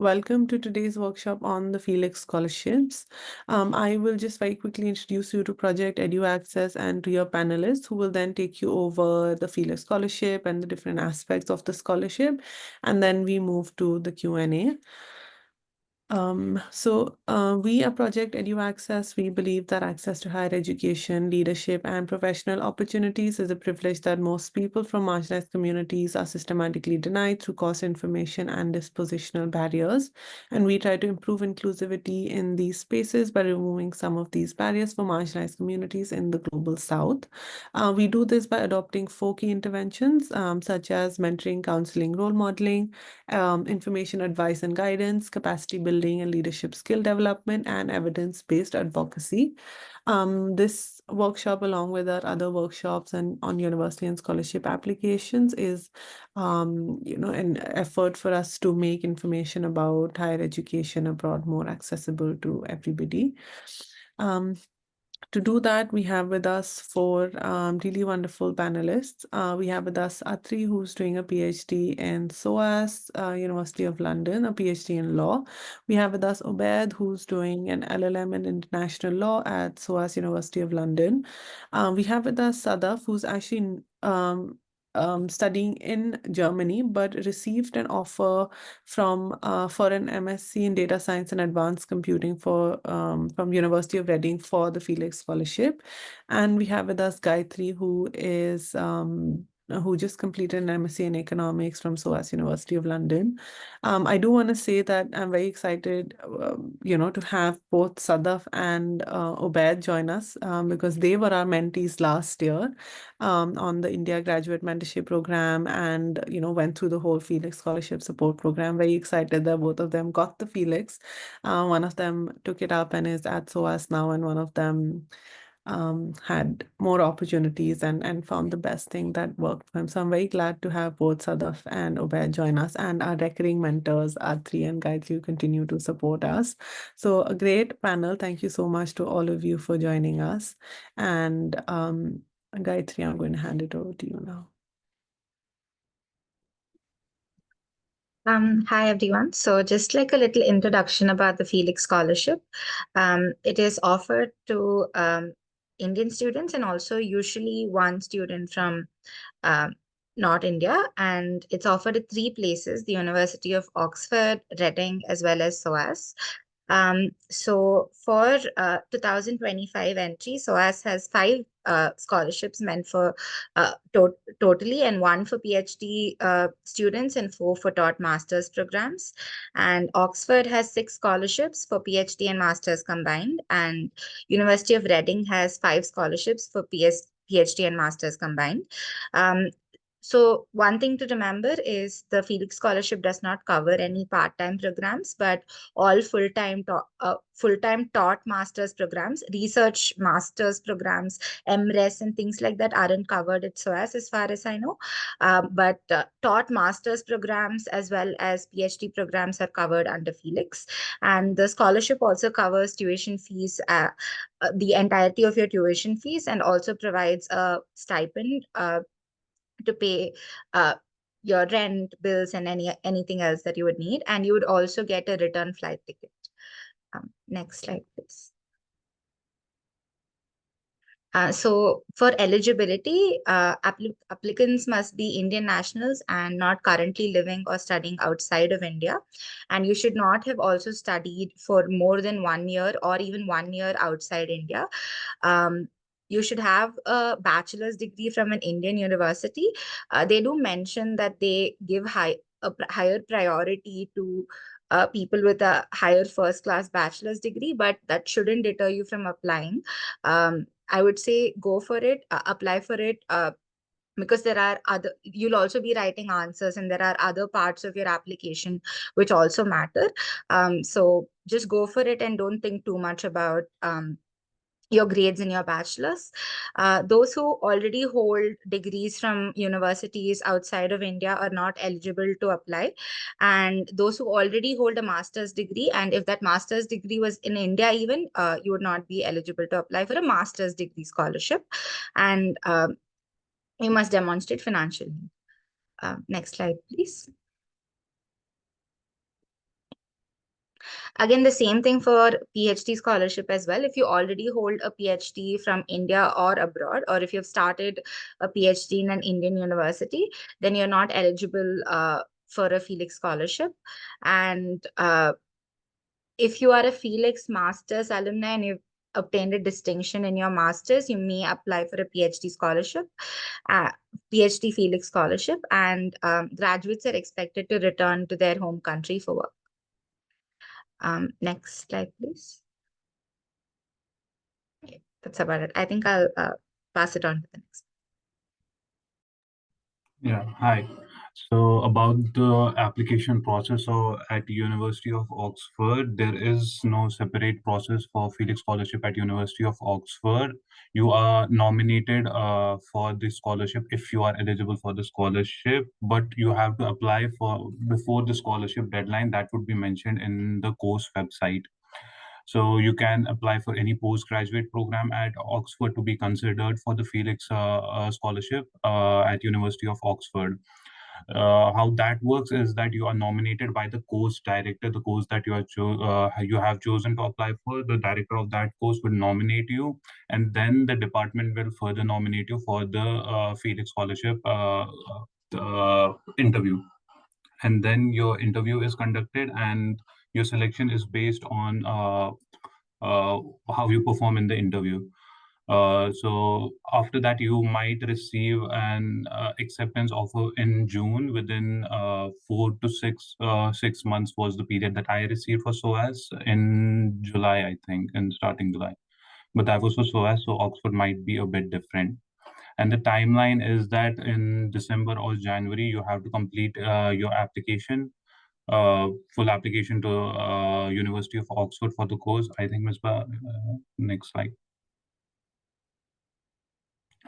welcome to today's workshop on the Felix Scholarships. I will just very quickly introduce you to Project EduAccess and to your panelists who will then take you over the Felix Scholarship and the different aspects of the scholarship. And then we move to the Q&A. We at Project EduAccess, we believe that access to higher education, leadership, and professional opportunities is a privilege that most people from marginalized communities are systematically denied through cost information and dispositional barriers. And we try to improve inclusivity in these spaces by removing some of these barriers for marginalized communities in the global south. We do this by adopting 4 key interventions, such as mentoring, counseling, role modeling, information advice and guidance, capacity building and leadership skill development, and evidence-based advocacy. This workshop, along with our other workshops and on university and scholarship applications, is an effort for us to make information about higher education abroad more accessible to everybody. To do that, we have with us 4 really wonderful panelists. We have with us Atri, who's doing a PhD in SOAS, University of London, a PhD in law. We have with us Ubaid, who's doing an LLM in international law at SOAS, University of London. We have with us Sadaf, who's actually studying in Germany, but received an offer from for an MSc in data science and advanced computing from University of Reading for the Felix Scholarship. And we have with us Gayatri, who just completed an MSc in economics from SOAS University of London. I do want to say that I'm very excited, to have both Sadaf and Ubaid join us because they were our mentees last year on the India Graduate Mentorship Program and, went through the whole Felix Scholarship Support Program. Very excited that both of them got the Felix. One of them took it up and is at SOAS now, and one of them had more opportunities and found the best thing that worked for him. So I'm very glad to have both Sadaf and Ubaid join us, and our recurring mentors, Atri and Gayatri, who continue to support us. So a great panel. Thank you so much to all of you for joining us. And Gayatri, I'm going to hand it over to you now. Hi, everyone. So just like a little introduction about the Felix Scholarship. It is offered to Indian students and also usually one student from not India. And it's offered at 3 places, the University of Oxford, Reading, as well as SOAS. So for 2025 entry, SOAS has 5 scholarships meant for totally, and 1 for PhD students and 4 for taught master's programs. And Oxford has 6 scholarships for PhD and master's combined, and University of Reading has 5 scholarships for PhD and master's combined. So one thing to remember is the Felix Scholarship does not cover any part-time programs, but all full-time taught master's programs, research master's programs, MRes and things like that aren't covered at SOAS as far as I know. But taught master's programs as well as PhD programs are covered under Felix. And the scholarship also covers tuition fees, the entirety of your tuition fees, and also provides a stipend to pay your rent, bills, and anything else that you would need. And you would also get a return flight ticket. Next slide, please. So for eligibility, applicants must be Indian nationals and not currently living or studying outside of India. And you should not have also studied for more than 1 year or even 1 year outside India. You should have a bachelor's degree from an Indian university. They do mention that they give a higher priority to people with a higher first-class bachelor's degree, but that shouldn't deter you from applying. I would say go for it, apply for it, because you'll also be writing answers and there are other parts of your application which also matter. So just go for it and don't think too much about your grades in your bachelor's. Those who already hold degrees from universities outside of India are not eligible to apply. And those who already hold a master's degree, and if that master's degree was in India even, you would not be eligible to apply for a master's degree scholarship. And you must demonstrate financial need. Next slide, please. Again, the same thing for PhD scholarship as well. If you already hold a PhD from India or abroad, or if you've started a PhD in an Indian university, then you're not eligible for a Felix scholarship. And if you are a Felix Masters alumni and you've obtained a distinction in your masters, you may apply for a PhD scholarship, PhD Felix scholarship, and graduates are expected to return to their home country for work. Next slide, please. Okay, that's about it. I think I'll pass it on to the next. Yeah, hi. So about the application process, so at University of Oxford, there is no separate process for Felix Scholarship at University of Oxford. You are nominated for the scholarship if you are eligible for the scholarship, but you have to apply for before the scholarship deadline that would be mentioned in the course website. So you can apply for any postgraduate program at Oxford to be considered for the Felix Scholarship at University of Oxford. How that works is that you are nominated by the course director, the course that you have chosen to apply for. The director of that course will nominate you, and then the department will further nominate you for the Felix Scholarship interview. And then your interview is conducted, and your selection is based on how you perform in the interview. So after that, you might receive an acceptance offer in June. Within 4 to 6 months was the period that I received for SOAS. In July, I think, in starting July. But that was for SOAS, so Oxford might be a bit different. And the timeline is that in December or January, you have to complete your application, full application to University of Oxford for the course. I think, Ms. Next slide.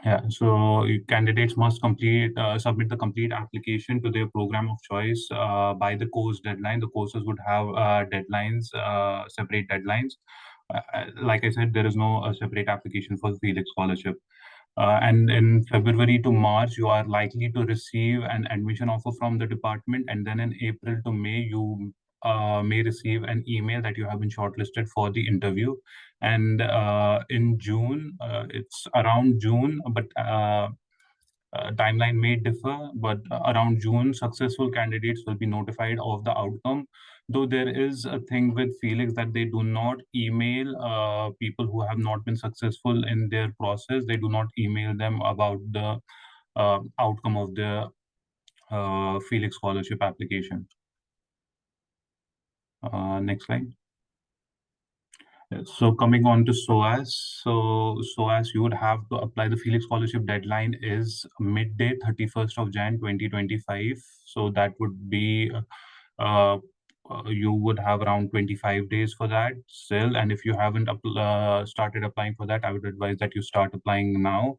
Yeah, so candidates must submit the complete application to their program of choice by the course deadline. The courses would have deadlines, separate deadlines. Like I said, there is no separate application for Felix Scholarship. And in February to March, you are likely to receive an admission offer from the department. And then in April to May, you may receive an email that you have been shortlisted for the interview. And in June, it's around June, but timeline may differ, but around June, successful candidates will be notified of the outcome. Though there is a thing with Felix that they do not email people who have not been successful in their process. They do not email them about the outcome of the Felix Scholarship application. Next slide. So coming on to SOAS, so SOAS, you would have to apply. The Felix Scholarship deadline is midday, 31st of Jan 2025. So that would be, you would have around 25 days for that still. And if you haven't started applying for that, I would advise that you start applying now.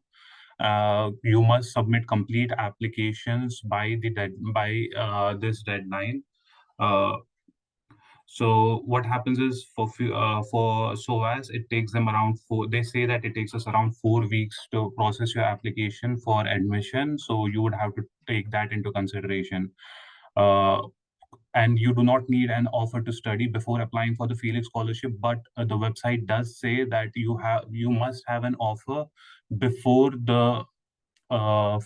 You must submit complete applications by this deadline. So what happens is for SOAS, it takes them around four. They say that it takes us around 4 weeks to process your application for admission. So you would have to take that into consideration. And you do not need an offer to study before applying for the Felix Scholarship, but the website does say that you must have an offer before the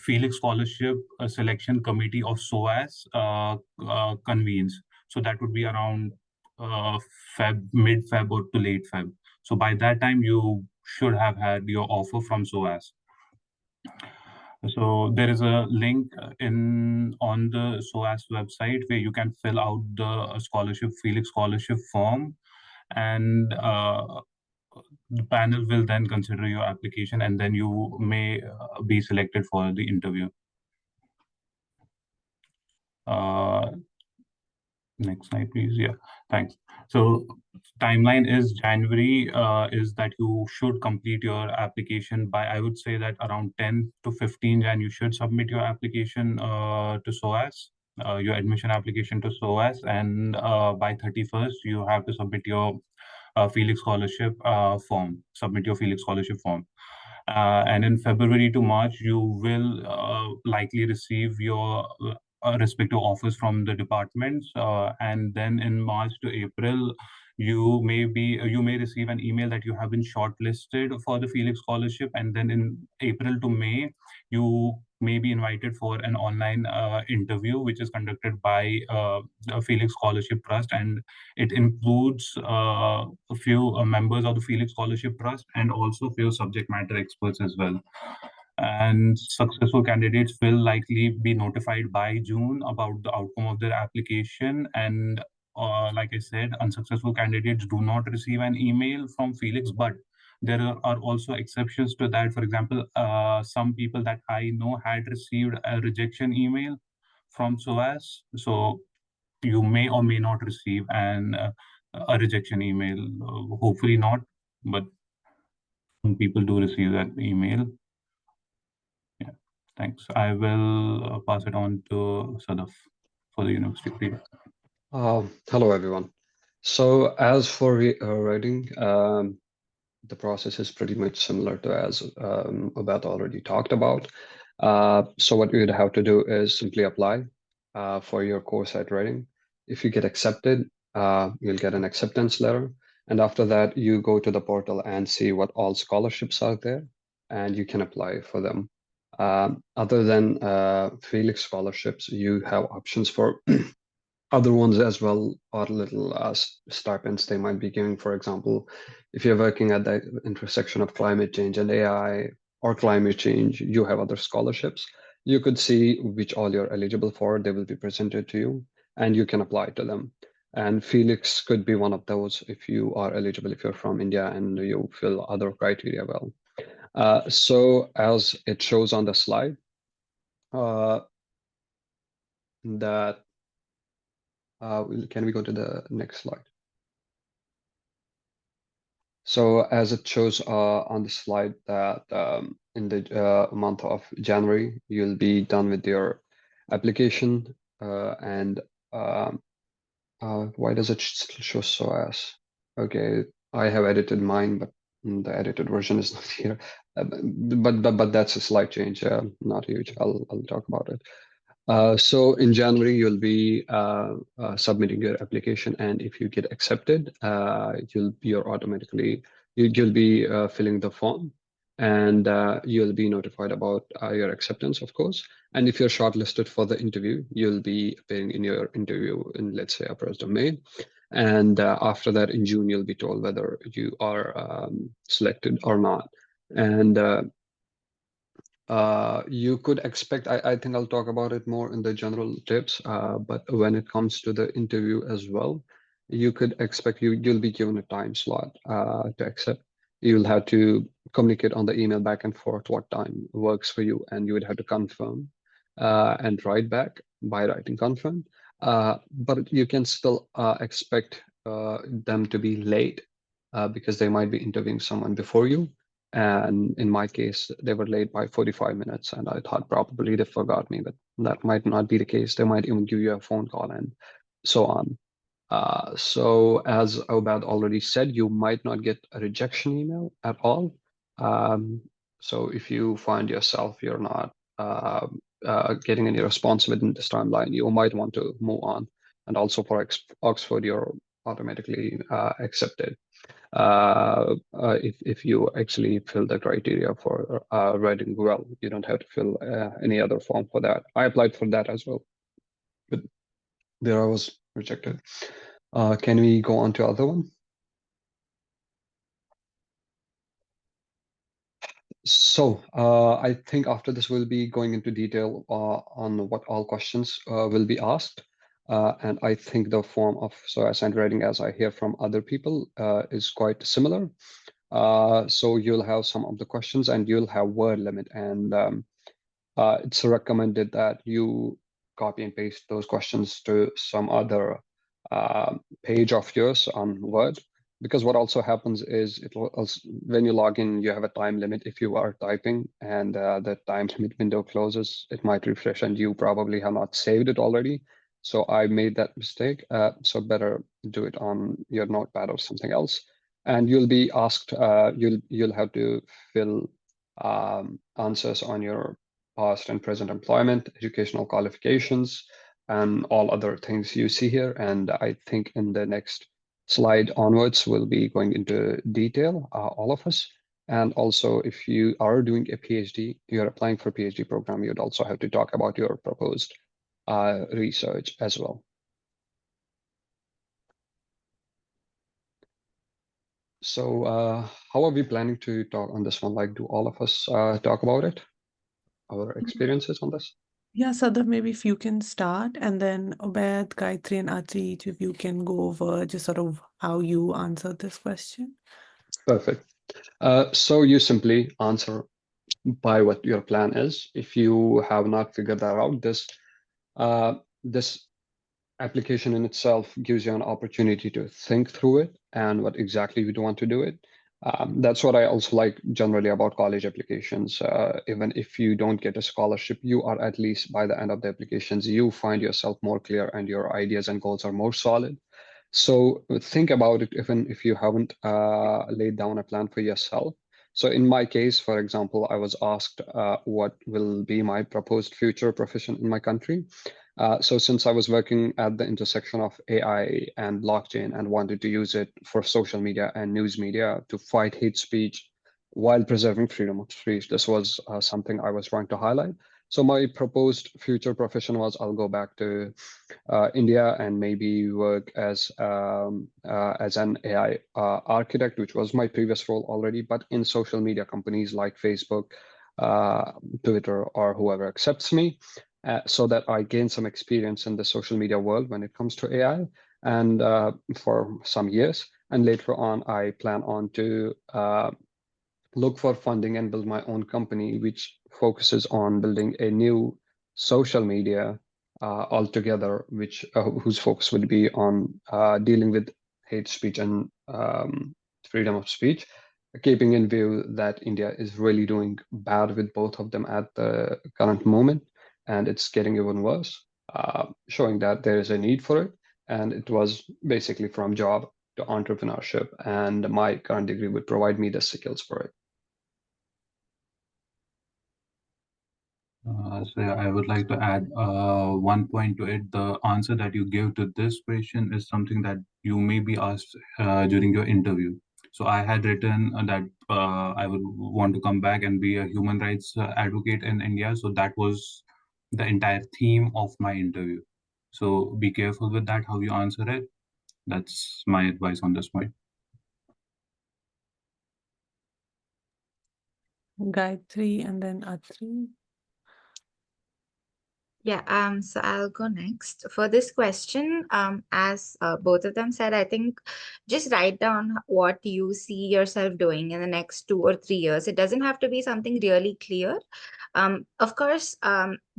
Felix Scholarship Selection Committee of SOAS convenes. So that would be around mid-Feb or to late Feb. So by that time, you should have had your offer from SOAS. So there is a link on the SOAS website where you can fill out the Felix Scholarship form, and the panel will then consider your application, and then you may be selected for the interview. Next slide, please. Yeah, thanks. So timeline is January, is that you should complete your application by, I would say that around 10 to 15 Jan, you should submit your application to SOAS, your admission application to SOAS, and by 31st, you have to submit your Felix Scholarship form, submit your Felix Scholarship form. And in February to March, you will likely receive your respective offers from the departments. And then in March to April, you may receive an email that you have been shortlisted for the Felix Scholarship, and then in April to May, you may be invited for an online interview, which is conducted by the Felix Scholarship Trust, and it includes a few members of the Felix Scholarship Trust and also a few subject matter experts as well. And successful candidates will likely be notified by June about the outcome of their application. And like I said, unsuccessful candidates do not receive an email from Felix, but there are also exceptions to that. For example, some people that I know had received a rejection email from SOAS. So you may or may not receive a rejection email. Hopefully not, but some people do receive that email. Yeah, thanks. I will pass it on to Sadaf for the university, please. Hello, everyone. So as for writing, the process is pretty much similar to as Ubaid already talked about. So what you would have to do is simply apply for your course at writing. If you get accepted, you'll get an acceptance letter. And after that, you go to the portal and see what all scholarships are there, and you can apply for them. Other than Felix scholarships, you have options for other ones as well, or little stipends they might be giving. For example, if you're working at the intersection of climate change and AI or climate change, you have other scholarships. You could see which all you're eligible for. They will be presented to you and you can apply to them. And Felix could be one of those if you are eligible, if you're from India and you fill other criteria well. So as it shows on the slide, that can we go to the next slide? So as it shows on the slide that in the month of January, you'll be done with your application. And why does it show SOAS? Okay, I have edited mine, but the edited version is not here. But that's a slight change, not huge. I'll talk about it. So in January, you'll be submitting your application, and if you get accepted, you'll be filling the form, and you'll be notified about your acceptance, of course. And if you're shortlisted for the interview, you'll be appearing in your interview in, let's say, April to May. And after that, in June, you'll be told whether you are selected or not. And you could expect, I think I'll talk about it more in the general tips, but when it comes to the interview as well, you could expect you'll be given a time slot to accept. You'll have to communicate on the email back and forth what time works for you, and you would have to confirm and write back by writing confirm. But you can still expect them to be late because they might be interviewing someone before you. And in my case, they were late by 45 minutes, and I thought probably they forgot me, but that might not be the case. They might even give you a phone call and so on. So as Ubaid already said, you might not get a rejection email at all. So if you find yourself you're not getting any response within this timeline, you might want to move on. And also for Oxford, you're automatically accepted. If you actually fill the criteria for writing well, you don't have to fill any other form for that. I applied for that as well, but there I was rejected. Can we go on to other one? So I think after this, we'll be going into detail on what all questions will be asked. And I think the form of SOAS and writing, as I hear from other people, is quite similar. So you'll have some of the questions and you'll have word limit, and it's recommended that you copy and paste those questions to some other page of yours on Word, because what also happens is it will also, when you log in, you have a time limit if you are typing, and the time limit window closes, it might refresh and you probably have not saved it already. So I made that mistake. So better do it on your notepad or something else. And you'll be asked, you'll have to fill answers on your past and present employment, educational qualifications, and all other things you see here. And I think in the next slide onwards, we'll be going into detail, all of us. And also, if you are doing a PhD, you're applying for a PhD program, you'd also have to talk about your proposed research as well. So how are we planning to talk on this one? Like, do all of us talk about it? Our experiences on this? Yeah, Sadaf, maybe if you can start, and then Ubaid, Gayatri, and Atri, each of you can go over just sort of how you answered this question. Perfect. So you simply answer by what your plan is. If you have not figured that out, this application in itself gives you an opportunity to think through it and what exactly you want to do it. That's what I also like generally about college applications. Even if you don't get a scholarship, you are at least by the end of the applications, you find yourself more clear and your ideas and goals are more solid. So think about it even if you haven't laid down a plan for yourself. So in my case, for example, I was asked what will be my proposed future profession in my country. So since I was working at the intersection of AI and blockchain and wanted to use it for social media and news media to fight hate speech while preserving freedom of speech, this was something I was trying to highlight. So my proposed future profession was I'll go back to India and maybe work as an AI architect, which was my previous role already, but in social media companies like Facebook, Twitter, or whoever accepts me, so that I gain some experience in the social media world when it comes to AI, and for some years. And later on, I plan on to look for funding and build my own company, which focuses on building a new social media altogether, which whose focus would be on dealing with hate speech and freedom of speech, keeping in view that India is really doing bad with both of them at the current moment, and it's getting even worse, showing that there is a need for it. And it was basically from job to entrepreneurship, and my current degree would provide me the skills for it. So yeah, I would like to add one point to it. The answer that you give to this question is something that you may be asked during your interview. So I had written that I would want to come back and be a human rights advocate in India. So that was the entire theme of my interview. So be careful with that, how you answer it. That's my advice on this point. Gayatri and then Atri. Yeah, so I'll go next. For this question, as both of them said, I think just write down what you see yourself doing in the next 2 or 3 years. It doesn't have to be something really clear. Of course,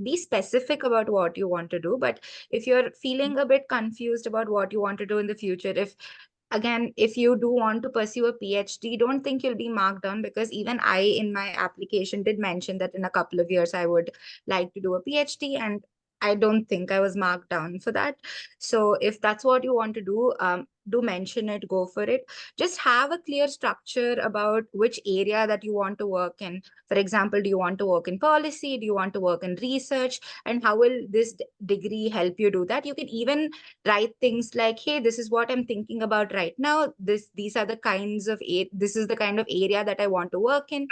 be specific about what you want to do, but if you're feeling a bit confused about what you want to do in the future, if you do want to pursue a PhD, don't think you'll be marked down, because even I, in my application, did mention that in a couple of years I would like to do a PhD, and I don't think I was marked down for that. So if that's what you want to do mention it, go for it. Just have a clear structure about which area that you want to work in. For example, do you want to work in policy? Do you want to work in research? And how will this degree help you do that? You can even write things like, hey, this is what I'm thinking about right now. These are the kinds of this is the kind of area that I want to work in.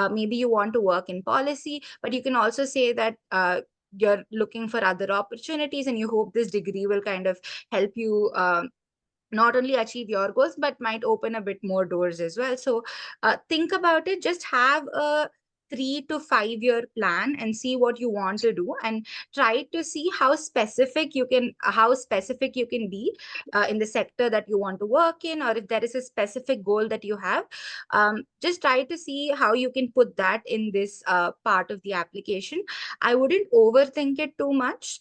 Maybe you want to work in policy, but you can also say that you're looking for other opportunities, and you hope this degree will kind of help you not only achieve your goals, but might open a bit more doors as well. So think about it. Just have a 3 to 5 year plan and see what you want to do, and try to see how specific you can be in the sector that you want to work in, or if there is a specific goal that you have. Just try to see how you can put that in this part of the application. I wouldn't overthink it too much.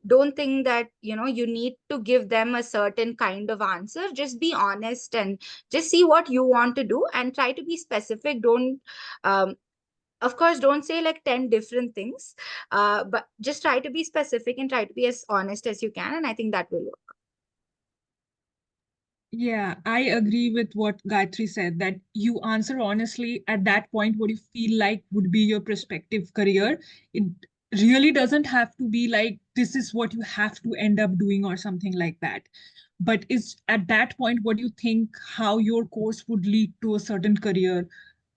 Don't think that you need to give them a certain kind of answer. Just be honest and just see what you want to do, and try to be specific. Don't of course, don't say like 10 different things, but just try to be specific and try to be as honest as you can, and I think that will work. Yeah, I agree with what Gayatri said, that you answer honestly at that point what you feel like would be your prospective career. It really doesn't have to be like, this is what you have to end up doing or something like that. but is at that point, what do you think how your course would lead to a certain career?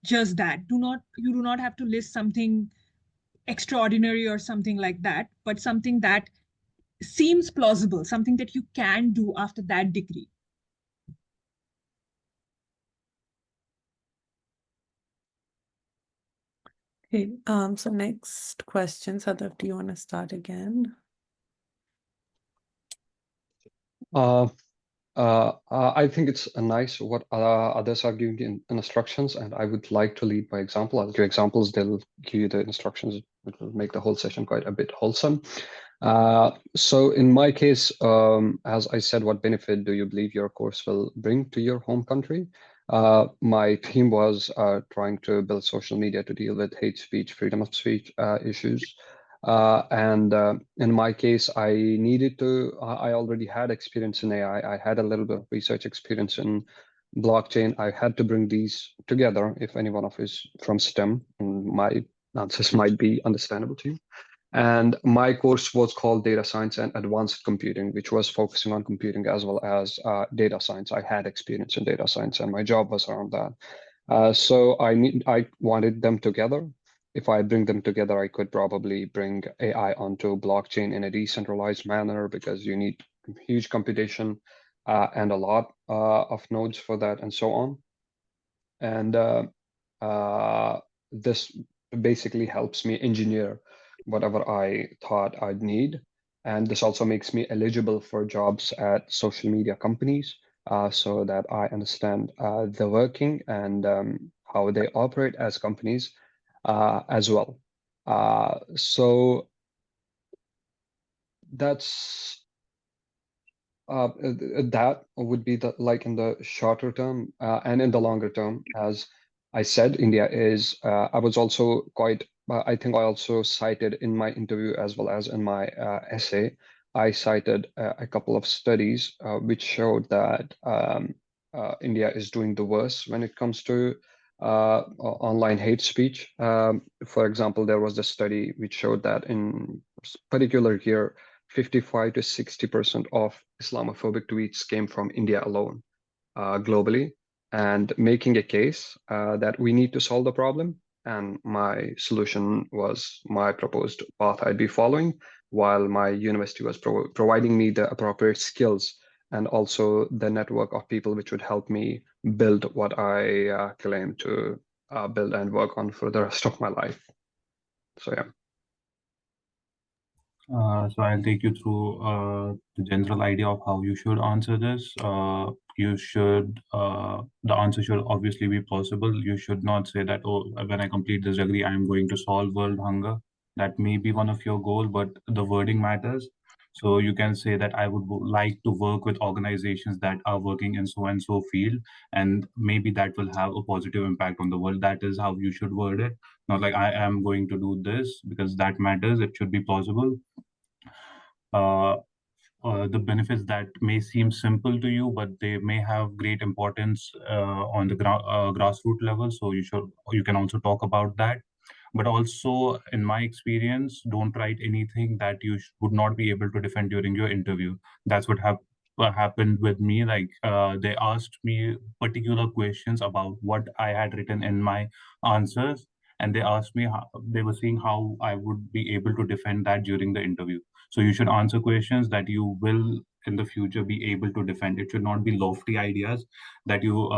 Just that. You do not have to list something extraordinary or something like that, but something that seems plausible, something that you can do after that degree. Okay, so next question, Sadaf, do you want to start again? I think it's nice what others are giving in instructions, and I would like to lead by example. I'll give examples, they'll give you the instructions, which will make the whole session quite a bit wholesome. So in my case, as I said, what benefit do you believe your course will bring to your home country? My team was trying to build social media to deal with hate speech, freedom of speech issues. And in my case, I needed to, I already had experience in AI. I had a little bit of research experience in blockchain. I had to bring these together. If any one of you is from STEM, my answers might be understandable to you. And my course was called Data Science and Advanced Computing, which was focusing on computing as well as data science. I had experience in data science, and my job was around that. So I wanted them together. If I bring them together, I could probably bring AI onto blockchain in a decentralized manner, because you need huge computation and a lot of nodes for that, and so on. And this basically helps me engineer whatever I thought I'd need. And this also makes me eligible for jobs at social media companies, so that I understand the working and how they operate as companies as well. So that's that would be the like in the shorter term, and in the longer term. As I said, India is, I was also quite, I think I also cited in my interview as well as in my essay, I cited a couple of studies which showed that India is doing the worst when it comes to online hate speech. For example, there was a study which showed that in particular here, 55 to 60% of Islamophobic tweets came from India alone, globally, and making a case that we need to solve the problem. And my solution was my proposed path I'd be following, while my university was providing me the appropriate skills and also the network of people which would help me build what I claim to build and work on for the rest of my life. So yeah. So I'll take you through the general idea of how you should answer this. You should, the answer should obviously be possible. You should not say that, oh, when I complete this degree, I'm going to solve world hunger. That may be one of your goals, but the wording matters. So you can say that I would like to work with organizations that are working in so and so field, and maybe that will have a positive impact on the world. That is how you should word it. Not like I am going to do this, because that matters. It should be plausible. The benefits that may seem simple to you, but they may have great importance on the grassroots level. So you can also talk about that. But also, in my experience, don't write anything that you would not be able to defend during your interview. That's what happened with me. Like they asked me particular questions about what I had written in my answers, and they asked me they were seeing how I would be able to defend that during the interview. So you should answer questions that you will in the future be able to defend. It should not be lofty ideas that you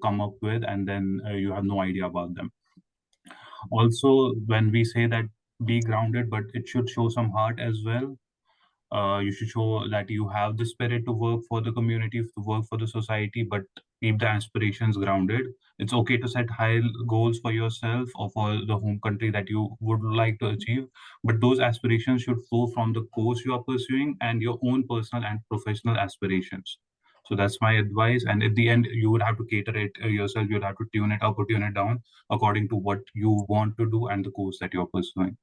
come up with and then you have no idea about them. Also, when we say that be grounded, but it should show some heart as well. You should show that you have the spirit to work for the community, to work for the society, but keep the aspirations grounded. It's okay to set high goals for yourself or for the home country that you would like to achieve, but those aspirations should flow from the course you are pursuing and your own personal and professional aspirations. So that's my advice. And at the end, you would have to cater it yourself. You'd have to tune it up or tune it down according to what you want to do and the course that you're pursuing.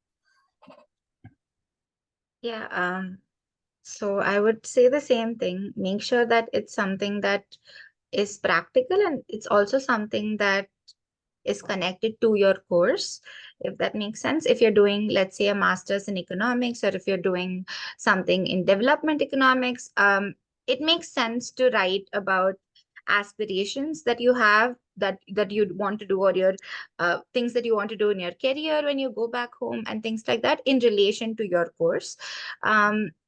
Yeah, so I would say the same thing. Make sure that it's something that is practical, and it's also something that is connected to your course, if that makes sense. If you're doing, let's say, a master's in economics, or if you're doing something in development economics, it makes sense to write about aspirations that you have, that you'd want to do, or your things that you want to do in your career when you go back home, and things like that in relation to your course.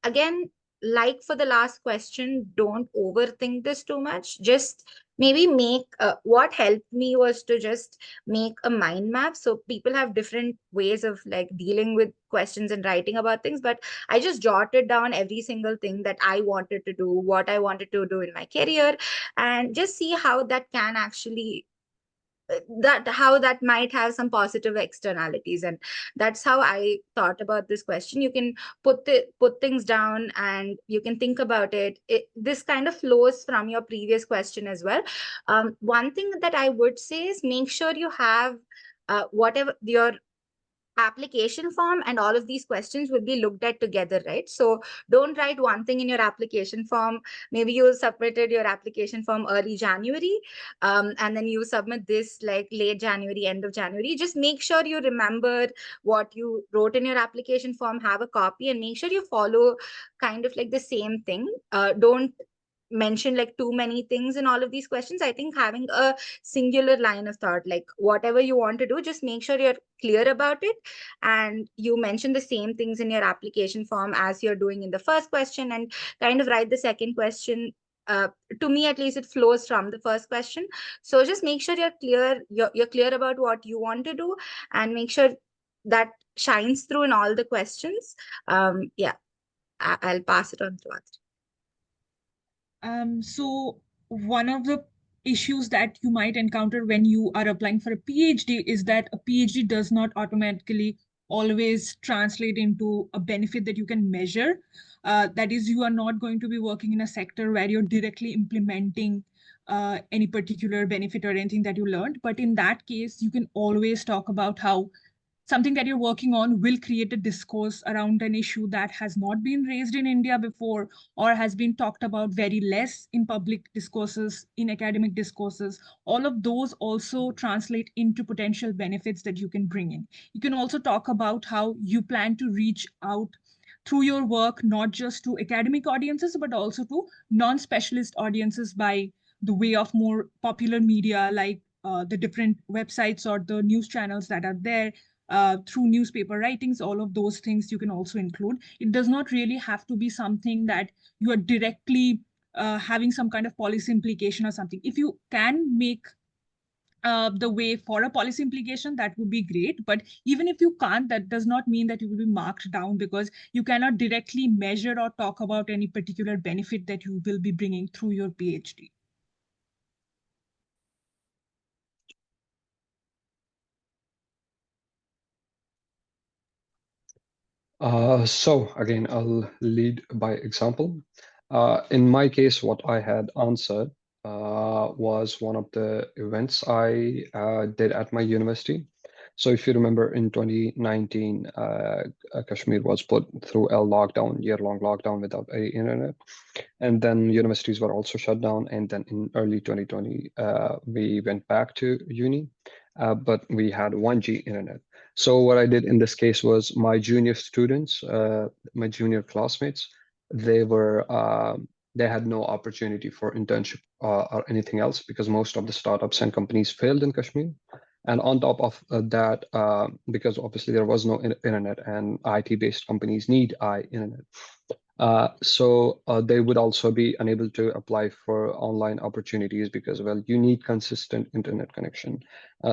Again, like for the last question, don't overthink this too much. Just maybe make what helped me was to just make a mind map. So people have different ways of like dealing with questions and writing about things, but I just jotted down every single thing that I wanted to do, what I wanted to do in my career, and just see how that can actually that how that might have some positive externalities. And that's how I thought about this question. You can put things down and you can think about this kind of flows from your previous question as well. One thing that I would say is make sure you have whatever your application form and all of these questions will be looked at together, right? So don't write one thing in your application form. Maybe you submitted your application form early January, and then you submit this like late January, end of January. Just make sure you remember what you wrote in your application form, have a copy, and make sure you follow kind of like the same thing. Don't mention like too many things in all of these questions. I think having a singular line of thought, like whatever you want to do, just make sure you're clear about it, and you mention the same things in your application form as you're doing in the first question, and kind of write the second question. To me at least, it flows from the first question. So just make sure you're clear about what you want to do, and make sure that shines through in all the questions. Yeah, I'll pass it on to Adri. So one of the issues that you might encounter when you are applying for a PhD is that a PhD does not automatically always translate into a benefit that you can measure. That is, you are not going to be working in a sector where you're directly implementing any particular benefit or anything that you learned. But in that case, you can always talk about how something that you're working on will create a discourse around an issue that has not been raised in India before, or has been talked about very less in public discourses, in academic discourses. All of those also translate into potential benefits that you can bring in. You can also talk about how you plan to reach out through your work, not just to academic audiences, but also to non-specialist audiences by the way of more popular media, like the different websites or the news channels that are there, through newspaper writings. All of those things you can also include. It does not really have to be something that you are directly having some kind of policy implication or something. If you can make the way for a policy implication, that would be great. But even if you can't, that does not mean that you will be marked down, because you cannot directly measure or talk about any particular benefit that you will be bringing through your PhD. So again, I'll lead by example. In my case, what I had answered was one of the events I did at my university. So if you remember, in 2019, Kashmir was put through a lockdown, year-long lockdown without any internet. And then universities were also shut down. And then in early 2020, we went back to uni, but we had 1G internet. So what I did in this case was my junior students, my junior classmates, they had no opportunity for internship or anything else, because most of the startups and companies failed in Kashmir. And on top of that, because obviously there was no internet, and IT-based companies need internet. So they would also be unable to apply for online opportunities because, well, you need consistent internet connection.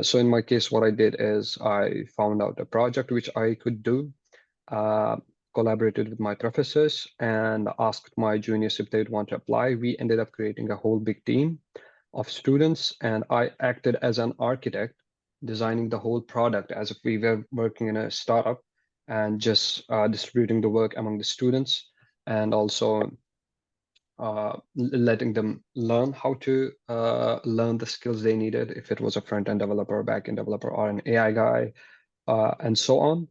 So in my case, what I did is I found out a project which I could do, collaborated with my professors, and asked my juniors if they'd want to apply. We ended up creating a whole big team of students, and I acted as an architect, designing the whole product as if we were working in a startup, and just distributing the work among the students, and also letting them learn how to learn the skills they needed, if it was a front-end developer, back-end developer, or an AI guy, and so on,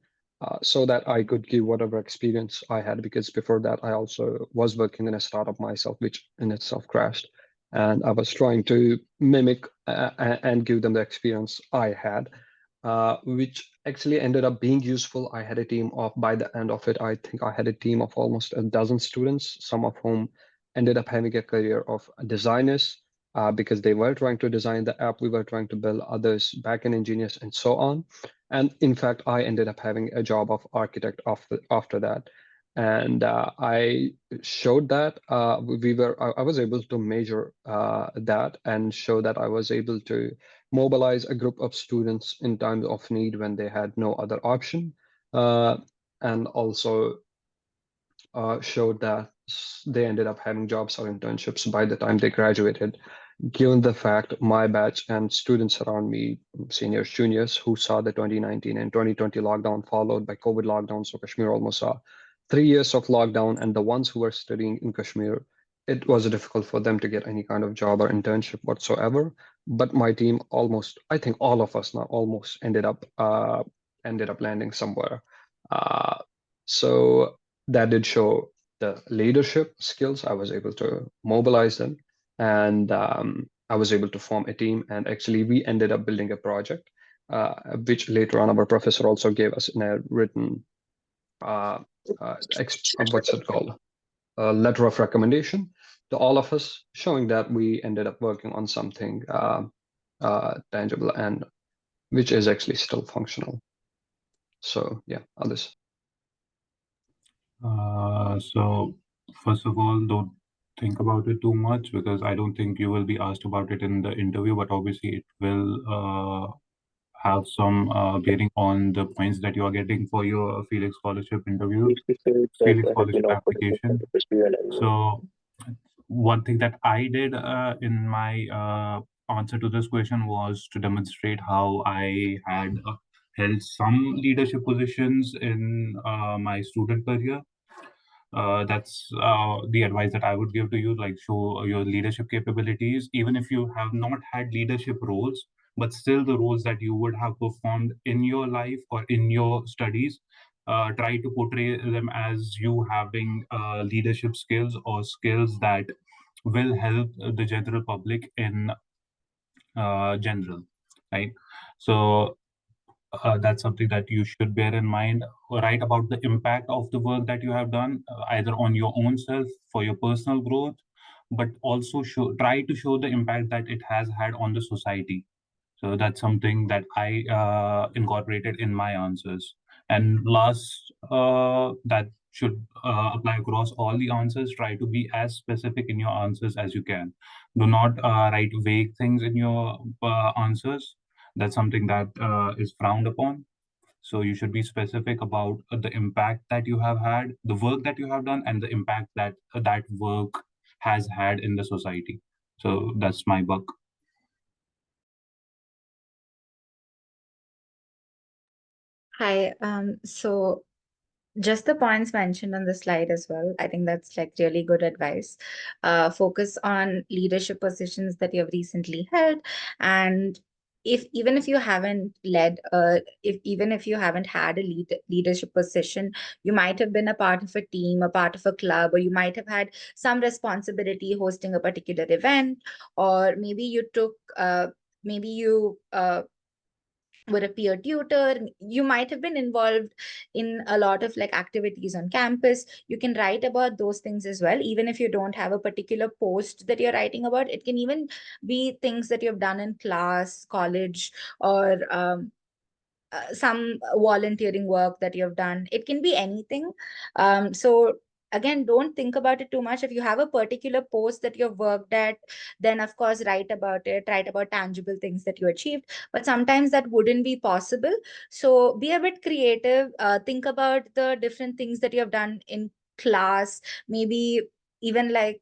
so that I could give whatever experience I had, because before that I also was working in a startup myself, which in itself crashed. And I was trying to mimic and give them the experience I had, which actually ended up being useful. I had a team of, by the end of it, I think I had a team of almost a dozen students, some of whom ended up having a career of designers because they were trying to design the app we were trying to build, others backend engineers, and so on. And in fact, I ended up having a job of architect after that. And I showed that I was able to measure that and show that I was able to mobilize a group of students in times of need when they had no other option, and also showed that they ended up having jobs or internships by the time they graduated, given the fact my batch and students around me, seniors, juniors, who saw the 2019 and 2020 lockdown followed by COVID lockdown. So Kashmir almost saw 3 years of lockdown, and the ones who were studying in Kashmir, it was difficult for them to get any kind of job or internship whatsoever. But my team almost, I think all of us now almost ended up landing somewhere. Uh, so that did show the leadership skills. I was able to mobilize them, and I was able to form a team. And actually, we ended up building a project, which later on our professor also gave us in a written, what's it called, a letter of recommendation to all of us, showing that we ended up working on something tangible and which is actually still functional. So yeah, others. So first of all, don't think about it too much, because I don't think you will be asked about it in the interview, but obviously it will have some bearing on the points that you are getting for your Felix Scholarship interview, Felix Scholarship application. So one thing that I did in my answer to this question was to demonstrate how I had held some leadership positions in my student career. That's the advice that I would give to you, like show your leadership capabilities, even if you have not had leadership roles, but still the roles that you would have performed in your life or in your studies, try to portray them as you having leadership skills or skills that will help the general public in general, right? So that's something that you should bear in mind. Write about the impact of the work that you have done, either on your own self for your personal growth, but also try to show the impact that it has had on the society. So that's something that I incorporated in my answers. And last, that should apply across all the answers. Try to be as specific in your answers as you can. Do not write vague things in your answers. That's something that is frowned upon. So you should be specific about the impact that you have had, the work that you have done, and the impact that that work has had in the society. So that's my book. Hi. So just the points mentioned on the slide as well. I think that's like really good advice. Focus on leadership positions that you have recently held, and if even if you haven't led, if even if you haven't had a leadership position, you might have been a part of a team, a part of a club, or you might have had some responsibility hosting a particular event, or maybe you took, maybe you were a peer tutor. You might have been involved in a lot of like activities on campus. You can write about those things as well, even if you don't have a particular post that you're writing about. It can even be things that you've done in class, college, or some volunteering work that you've done. It can be anything. So again, don't think about it too much. If you have a particular post that you've worked at, then of course write about it, write about tangible things that you achieved. But sometimes that wouldn't be possible. So be a bit creative. Think about the different things that you have done in class, maybe even like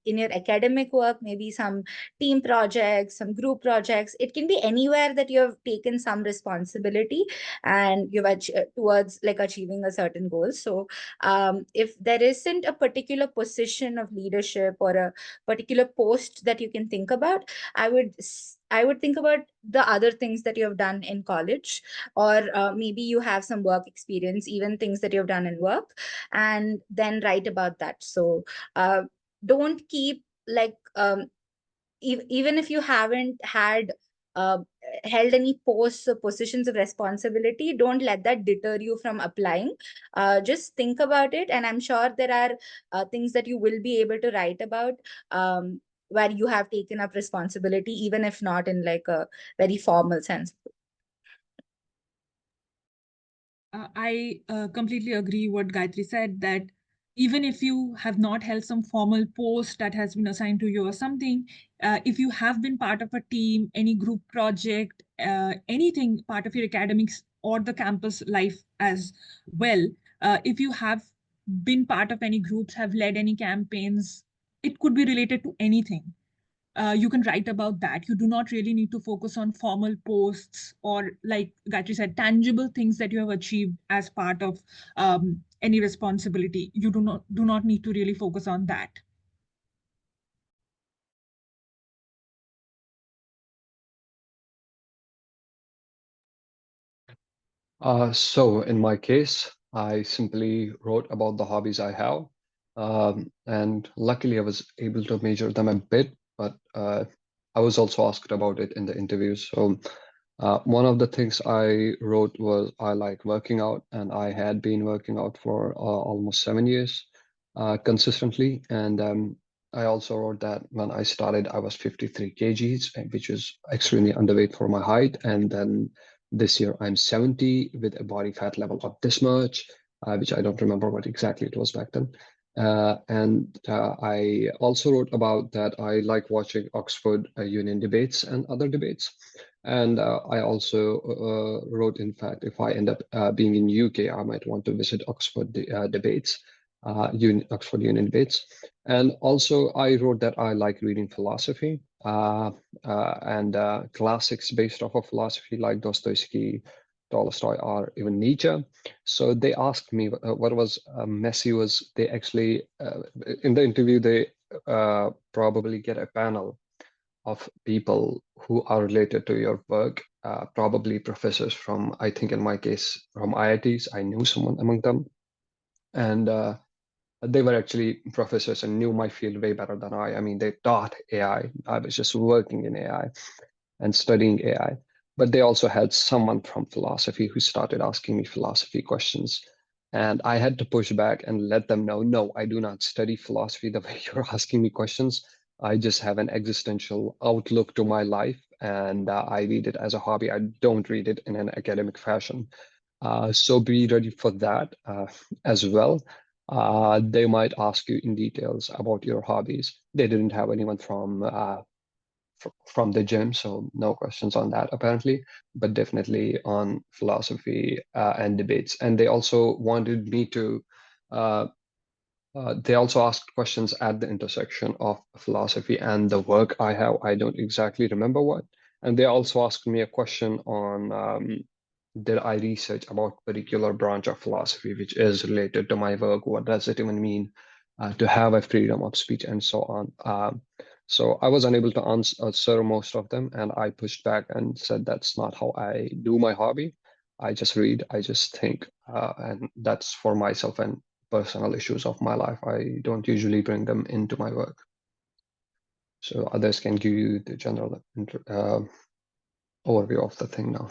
in your academic work, maybe some team projects, some group projects. It can be anywhere that you have taken some responsibility and you've towards like achieving a certain goal. So if there isn't a particular position of leadership or a particular post that you can think about, I would think about the other things that you have done in college, or maybe you have some work experience, even things that you've done in work, and then write about that. So don't keep like even if you haven't had held any posts or positions of responsibility, don't let that deter you from applying. Just think about it, and I'm sure there are things that you will be able to write about, where you have taken up responsibility, even if not in like a very formal sense. I completely agree what Gayatri said, that even if you have not held some formal post that has been assigned to you or something, if you have been part of a team, any group project, anything part of your academics or the campus life as well, if you have been part of any groups, have led any campaigns, it could be related to anything. You can write about that. You do not really need to focus on formal posts or, like Gayatri said, tangible things that you have achieved as part of any responsibility. You do not need to really focus on that. So in my case, I simply wrote about the hobbies I have. And luckily I was able to measure them a bit, but I was also asked about it in the interviews. So one of the things I wrote was I like working out, and I had been working out for almost 7 years consistently. And I also wrote that when I started, I was 53 kgs, which is extremely underweight for my height. And then this year I'm 70 with a body fat level of this much, which I don't remember what exactly it was back then. I also wrote about that I like watching Oxford Union debates and other debates. And I also wrote, in fact, if I end up being in UK, I might want to visit Oxford debates, Oxford Union debates. And also I wrote that I like reading philosophy and classics based off of philosophy like Dostoevsky, Tolstoy, or even Nietzsche. So they asked me what was messy was they actually, in the interview, they probably get a panel of people who are related to your work, probably professors from, I think in my case, from IITs. I knew someone among them. And they were actually professors and knew my field way better than I. I mean, they taught AI. I was just working in AI and studying AI. But they also had someone from philosophy who started asking me philosophy questions. And I had to push back and let them know, no, I do not study philosophy the way you're asking me questions. I just have an existential outlook to my life, and I read it as a hobby. I don't read it in an academic fashion. So be ready for that as well. They might ask you in details about your hobbies. They didn't have anyone from the gym, so no questions on that apparently, but definitely on philosophy and debates. And they also wanted me to. They also asked questions at the intersection of philosophy and the work I have. I don't exactly remember what. And they also asked me a question on did I research about particular branch of philosophy which is related to my work? What does it even mean to have a freedom of speech and so on? So I was unable to answer most of them, and I pushed back and said that's not how I do my hobby. I just read, I just think, and that's for myself and personal issues of my life. I don't usually bring them into my work. So others can give you the general overview of the thing now.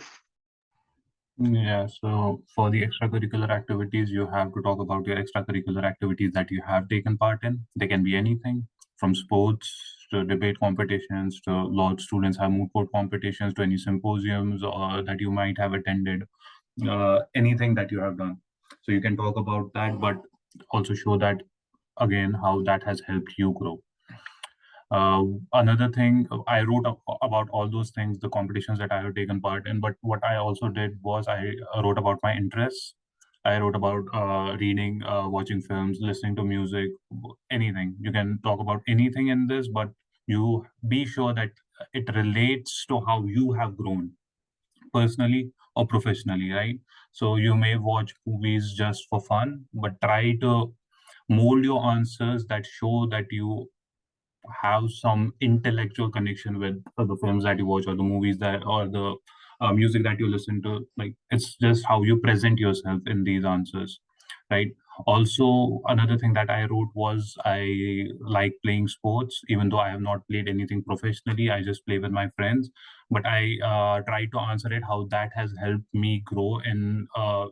Yeah, so for the extracurricular activities, you have to talk about your extracurricular activities that you have taken part in. They can be anything from sports to debate competitions to law students have moot court competitions to any symposiums or that you might have attended, anything that you have done. So you can talk about that, but also show that again how that has helped you grow. Another thing, I wrote about all those things, the competitions that I have taken part in. But what I also did was I wrote about my interests. I wrote about reading, watching films, listening to music, anything. You can talk about anything in this, but you be sure that it relates to how you have grown personally or professionally, right? So you may watch movies just for fun, but try to mold your answers that show that you have some intellectual connection with the films that you watch or the movies that or the music that you listen to. Like it's just how you present yourself in these answers, right? Also, another thing that I wrote was I like playing sports, even though I have not played anything professionally. I just play with my friends. But I try to answer it how that has helped me grow and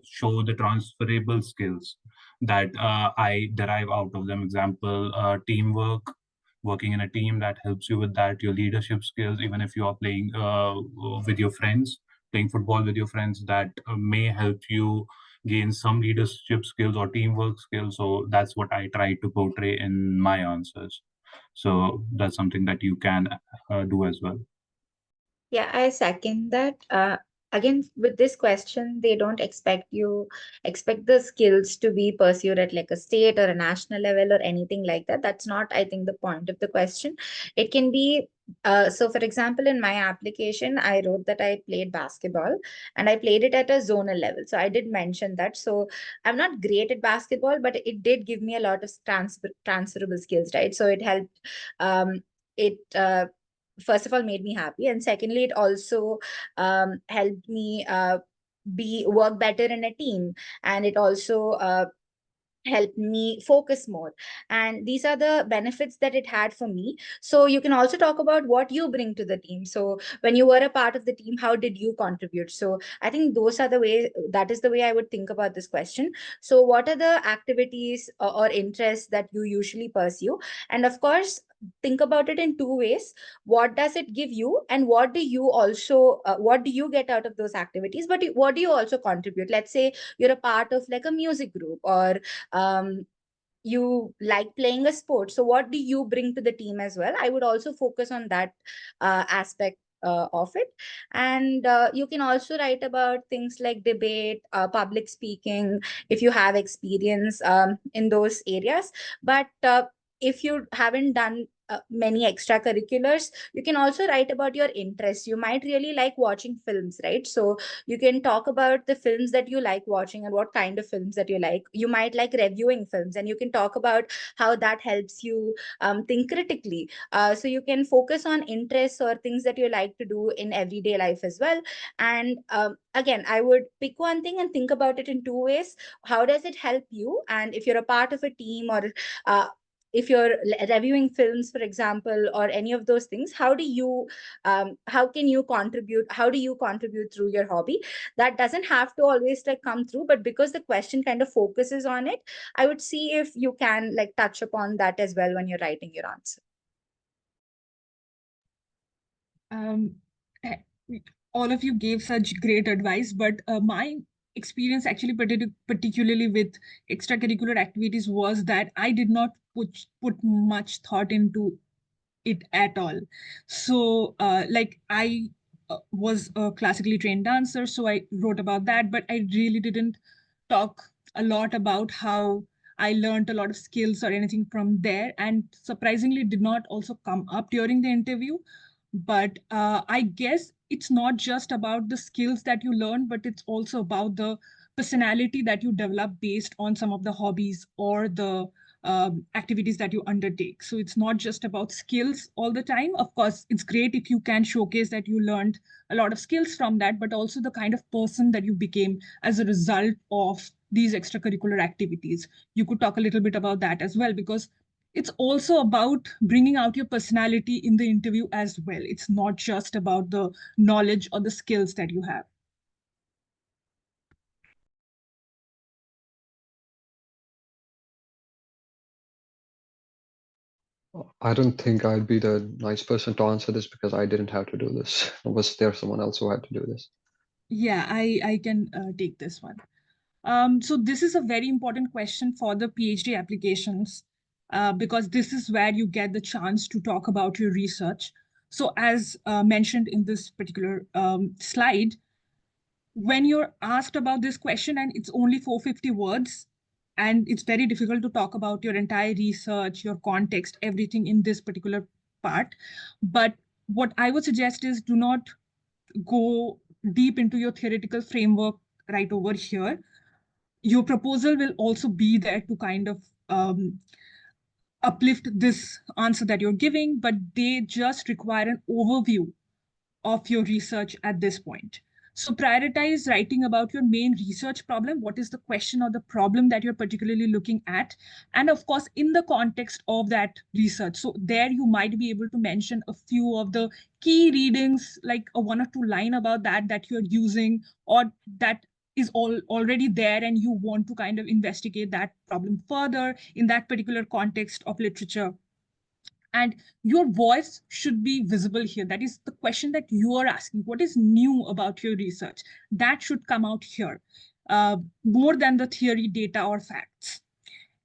show the transferable skills that I derive out of them. Example, teamwork, working in a team that helps you with that, your leadership skills, even if you are playing with your friends, playing football with your friends, that may help you gain some leadership skills or teamwork skills. So that's what I try to portray in my answers. So that's something that you can do as well. Yeah, I second that. Again, with this question, they don't expect the skills to be pursued at like a state or a national level or anything like that. That's not, I think, the point of the question. It can be, so for example, in my application, I wrote that I played basketball and I played it at a zonal level. So I did mention that. So I'm not great at basketball, but it did give me a lot of transferable skills, right? So it helped, it first of all made me happy, and secondly it also helped me be work better in a team, and it also helped me focus more. And these are the benefits that it had for me. So you can also talk about what you bring to the team. So when you were a part of the team, how did you contribute? So I think that is the way I would think about this question. So what are the activities or interests that you usually pursue? And of course, think about it in two ways. What does it give you, and what do you get out of those activities, but what do you also contribute? Let's say you're a part of like a music group, or you like playing a sport, so what do you bring to the team as well? I would also focus on that aspect of it. And you can also write about things like debate, public speaking, if you have experience in those areas. But if you haven't done many extracurriculars, you can also write about your interests. You might really like watching films, right? So you can talk about the films that you like watching and what kind of films that you like. You might like reviewing films, and you can talk about how that helps you think critically. So you can focus on interests or things that you like to do in everyday life as well. And again, I would pick one thing and think about it in two ways. How does it help you? And if you're a part of a team, or if you're reviewing films, for example, or any of those things, how do you how can you contribute? How do you contribute through your hobby? That doesn't have to always like come through, but because the question kind of focuses on it, I would see if you can like touch upon that as well when you're writing your answer. Eh, all of you gave such great advice, but my experience actually particularly with extracurricular activities was that I did not put much thought into it at all. So like I was a classically trained dancer, so I wrote about that, but I really didn't talk a lot about how I learned a lot of skills or anything from there, and surprisingly did not also come up during the interview. But I guess it's not just about the skills that you learn, but it's also about the personality that you develop based on some of the hobbies or the activities that you undertake. So it's not just about skills all the time. Of course, it's great if you can showcase that you learned a lot of skills from that, but also the kind of person that you became as a result of these extracurricular activities. You could talk a little bit about that as well, because it's also about bringing out your personality in the interview as well. It's not just about the knowledge or the skills that you have. I don't think I'd be the nice person to answer this because I didn't have to do this. Was there someone else who had to do this? Yeah, I can take this one. So this is a very important question for the PhD applications because this is where you get the chance to talk about your research. So as mentioned in this particular slide, when you're asked about this question and it's only 450 words, and it's very difficult to talk about your entire research, your context, everything in this particular part. But what I would suggest is do not go deep into your theoretical framework right over here. Your proposal will also be there to kind of uplift this answer that you're giving, but they just require an overview of your research at this point. So prioritize writing about your main research problem. What is the question or the problem that you're particularly looking at? And of course, in the context of that research. So there you might be able to mention a few of the key readings, like a 1 or 2 line about that you're using, or that is already there and you want to kind of investigate that problem further in that particular context of literature. And your voice should be visible here. That is the question that you are asking. What is new about your research? That should come out here, more than the theory, data, or facts.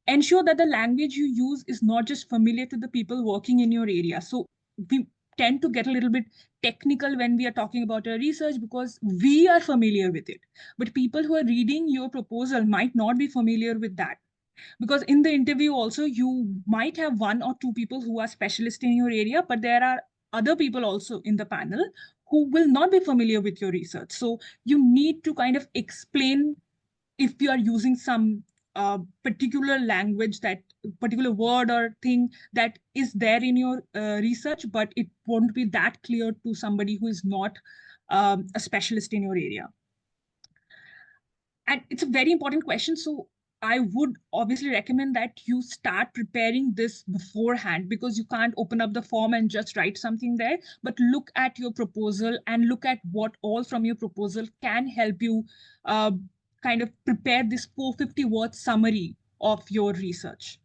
Ensure that the language you use is not just familiar to the people working in your area. So we tend to get a little bit technical when we are talking about our research because we are familiar with it. But people who are reading your proposal might not be familiar with that. Because in the interview also, you might have 1 or 2 people who are specialists in your area, but there are other people also in the panel who will not be familiar with your research. So you need to kind of explain if you are using some particular language, that particular word or thing that is there in your research, but it won't be that clear to somebody who is not a specialist in your area. And it's a very important question. So I would obviously recommend that you start preparing this beforehand, because you can't open up the form and just write something there, but look at your proposal and look at what all from your proposal can help you kind of prepare this 450-word summary of your research.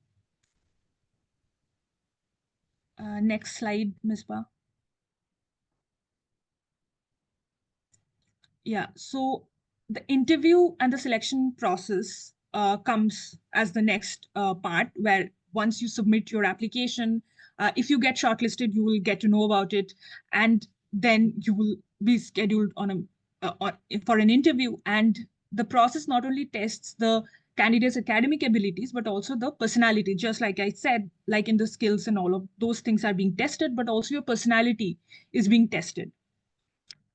Next slide, Ms. Ba. Yeah, so the interview and the selection process comes as the next part, where once you submit your application, if you get shortlisted, you will get to know about it, and then you will be scheduled for an interview. And the process not only tests the candidate's academic abilities, but also the personality. Just like I said, like in the skills and all of those things are being tested, but also your personality is being tested.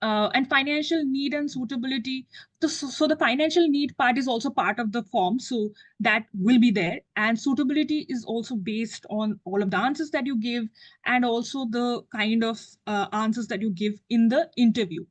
And financial need and suitability. So the financial need part is also part of the form, so that will be there. And suitability is also based on all of the answers that you give, and also the kind of answers that you give in the interview.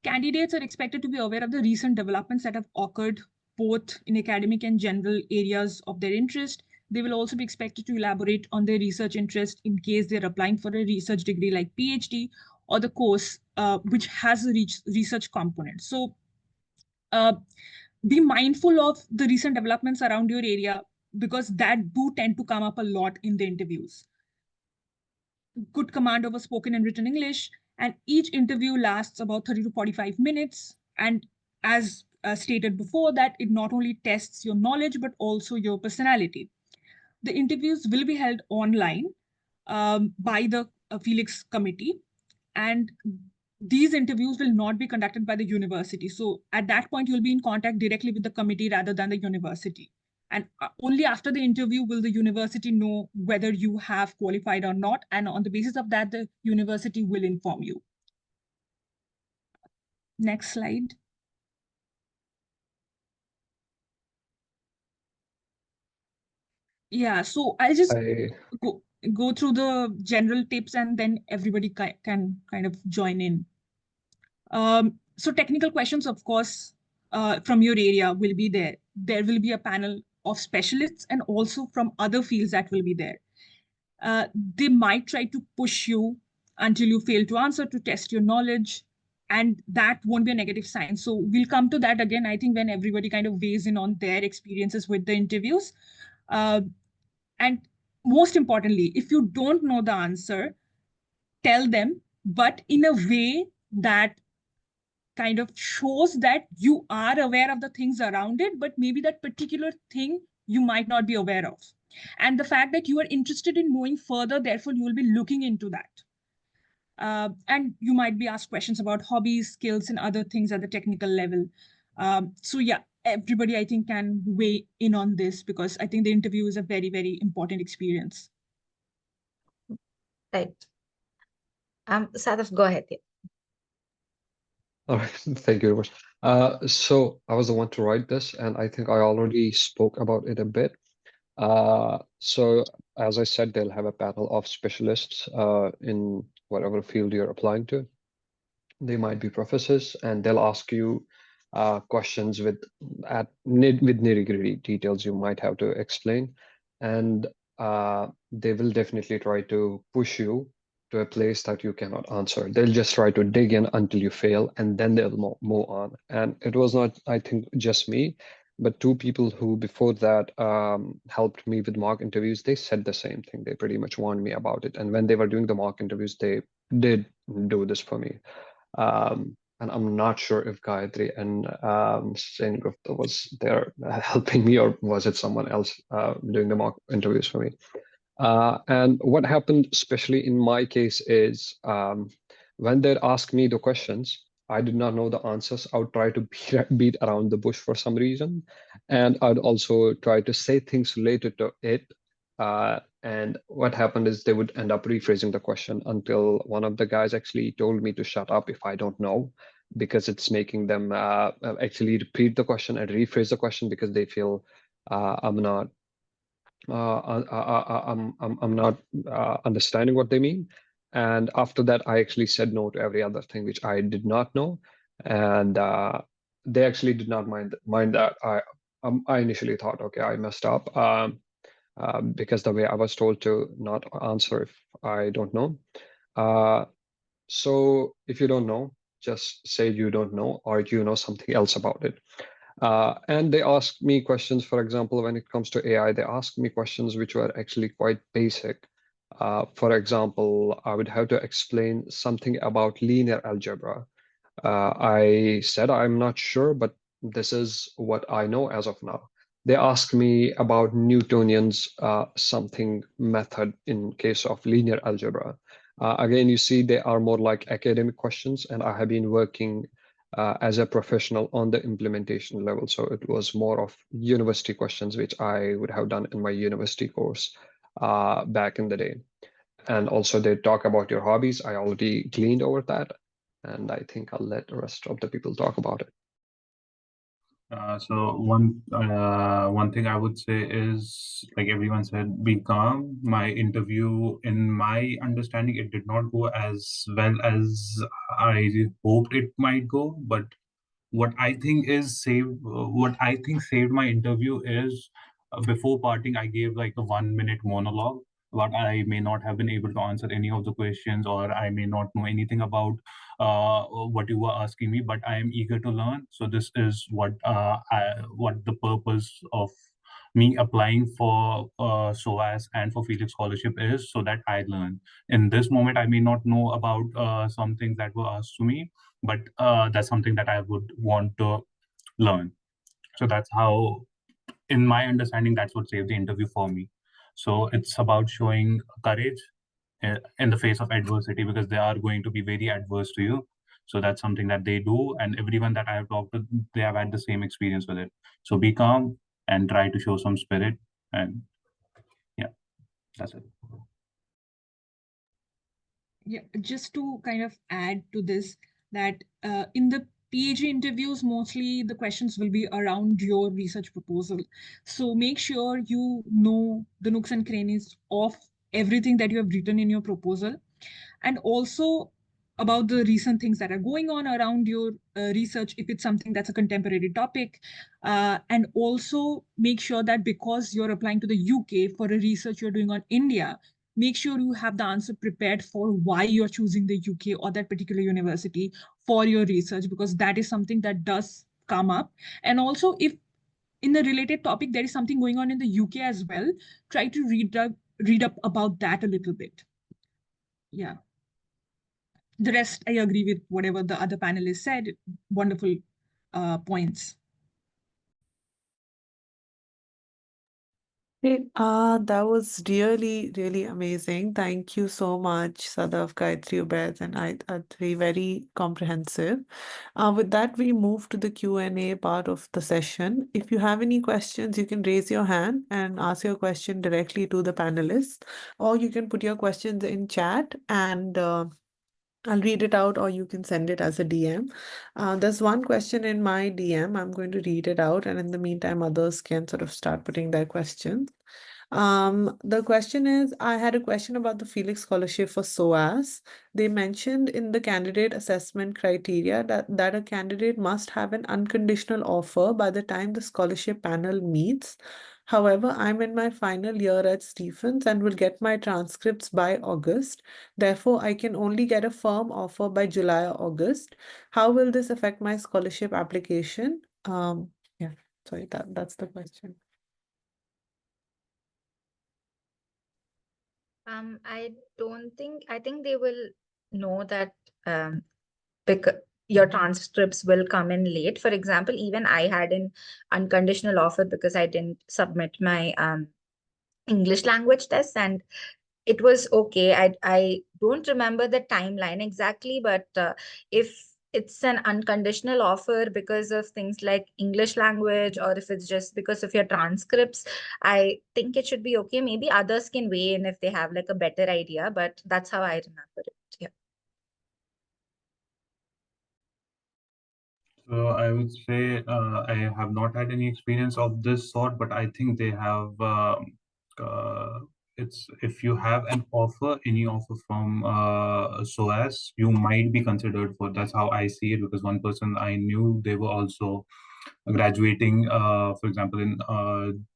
Candidates are expected to be aware of the recent developments that have occurred both in academic and general areas of their interest. They will also be expected to elaborate on their research interest in case they're applying for a research degree like PhD or the course which has a research component. So be mindful of the recent developments around your area, because that do tend to come up a lot in the interviews. Good command over spoken and written English, and each interview lasts about 30 to 45 minutes. And as stated before, that it not only tests your knowledge, but also your personality. The interviews will be held online by the Felix committee, and these interviews will not be conducted by the university. So at that point, you'll be in contact directly with the committee rather than the university. And only after the interview will the university know whether you have qualified or not. And on the basis of that, the university will inform you. Next slide. Yeah, so I'll just go through the general tips, and then everybody can kind of join in. So technical questions, of course, from your area will be there. There will be a panel of specialists and also from other fields that will be there. They might try to push you until you fail to answer, to test your knowledge, and that won't be a negative sign. So we'll come to that again, I think, when everybody kind of weighs in on their experiences with the interviews. And most importantly, if you don't know the answer, tell them, but in a way that kind of shows that you are aware of the things around it, but maybe that particular thing you might not be aware of. And the fact that you are interested in knowing further, therefore you will be looking into that. And you might be asked questions about hobbies, skills, and other things at the technical level. So yeah, everybody I think can weigh in on this, because I think the interview is a very, very important experience. Right. Sadaf, go ahead. All right, thank you very much. So I was the one to write this, and I think I already spoke about it a bit. So as I said, they'll have a panel of specialists in whatever field you're applying to. They might be professors, and they'll ask you questions with nitty-gritty details you might have to explain, and they will definitely try to push you to a place that you cannot answer. They'll just try to dig in until you fail, and then they'll move on. And it was not, I think, just me, but two people who before that helped me with mock interviews. They said the same thing. They pretty much warned me about it. And when they were doing the mock interviews, they did do this for me. And I'm not sure if Gayatri and Sengupta was there helping me, or was it someone else doing the mock interviews for me. And what happened, especially in my case, is when they'd ask me the questions, I did not know the answers. I would try to beat around the bush for some reason. And I'd also try to say things related to it. And what happened is they would end up rephrasing the question until one of the guys actually told me to shut up if I don't know, because it's making them actually repeat the question and rephrase the question because they feel I'm not I'm not understanding what they mean. And after that, I actually said no to every other thing which I did not know, and they actually did not mind that. I initially thought, okay, I messed up because the way I was told to not answer if I don't know. So if you don't know, just say you don't know or you know something else about it. And they asked me questions, for example, when it comes to AI, they asked me questions which were actually quite basic. For example, I would have to explain something about linear algebra. I said I'm not sure, but this is what I know as of now. They asked me about Newtonian's something method in case of linear algebra. Again, you see, they are more like academic questions, and I have been working as a professional on the implementation level. So it was more of university questions, which I would have done in my university course back in the day. And also they talk about your hobbies. I already gleaned over that. And I think I'll let the rest of the people talk about it. So one thing I would say is, like everyone said, be calm. My interview, in my understanding, it did not go as well as I hoped it might go. But what I think saved my interview is before parting, I gave like a 1 minute monologue. But I may not have been able to answer any of the questions, or I may not know anything about what you were asking me, but I am eager to learn. So this is what the purpose of me applying for SOAS and for Felix Scholarship is, so that I learn. In this moment, I may not know about some things that were asked to me, but that's something that I would want to learn. So that's how, in my understanding, that's what saved the interview for me. So it's about showing courage in the face of adversity, because they are going to be very adverse to you. So that's something that they do, and everyone that I have talked to, they have had the same experience with it. So be calm and try to show some spirit, and yeah, that's it. Yeah, just to kind of add to this, that in the PhD interviews, mostly the questions will be around your research proposal. So make sure you know the nooks and crannies of everything that you have written in your proposal, and also about the recent things that are going on around your research, if it's something that's a contemporary topic. And also make sure that because you're applying to the UK for a research you're doing on India, make sure you have the answer prepared for why you're choosing the UK or that particular university for your research, because that is something that does come up. And also, if in the related topic there is something going on in the UK as well, try to read up about that a little bit. Yeah. The rest, I agree with whatever the other panelists said. Wonderful points. Great. That was really, really amazing. Thank you so much, Sadaf, Gayatri, Ubaid, and Adri. Very comprehensive. With that, we move to the Q&A part of the session. If you have any questions, you can raise your hand and ask your question directly to the panelists, or you can put your questions in chat and I'll read it out, or you can send it as a DM. There's one question in my DM. I'm going to read it out, and in the meantime, others can sort of start putting their questions. The question is, I had a question about the Felix Scholarship for SOAS. They mentioned in the candidate assessment criteria that a candidate must have an unconditional offer by the time the scholarship panel meets. However, I'm in my final year at Stephens and will get my transcripts by August. Therefore, I can only get a firm offer by July or August. How will this affect my scholarship application? Yeah, sorry, that's the question. I think they will know that because your transcripts will come in late. For example, even I had an unconditional offer because I didn't submit my English language test, and it was okay. I don't remember the timeline exactly, but if it's an unconditional offer because of things like English language, or if it's just because of your transcripts, I think it should be okay. Maybe others can weigh in if they have like a better idea, but that's how I remember it. Yeah. So I would say I have not had any experience of this sort, but I think they have. It's if you have an offer, any offer from SOAS, you might be considered for. That's how I see it, because one person I knew, they were also graduating, for example, in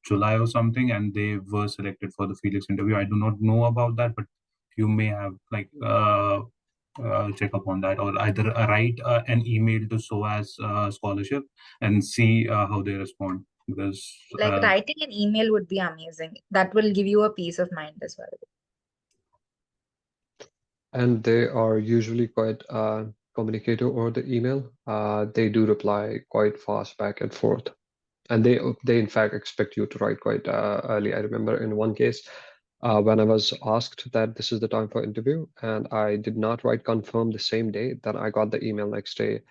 July or something, and they were selected for the Felix interview. I do not know about that, but you may have check up on that, or either write an email to SOAS Scholarship and see how they respond, because Like writing an email would be amazing. That will give you a peace of mind as well. And they are usually quite communicative over the email. They do reply quite fast back and forth, and they in fact expect you to write quite early. I remember in one case when I was asked that this is the time for interview, and I did not write confirm the same day, then I got the email next day.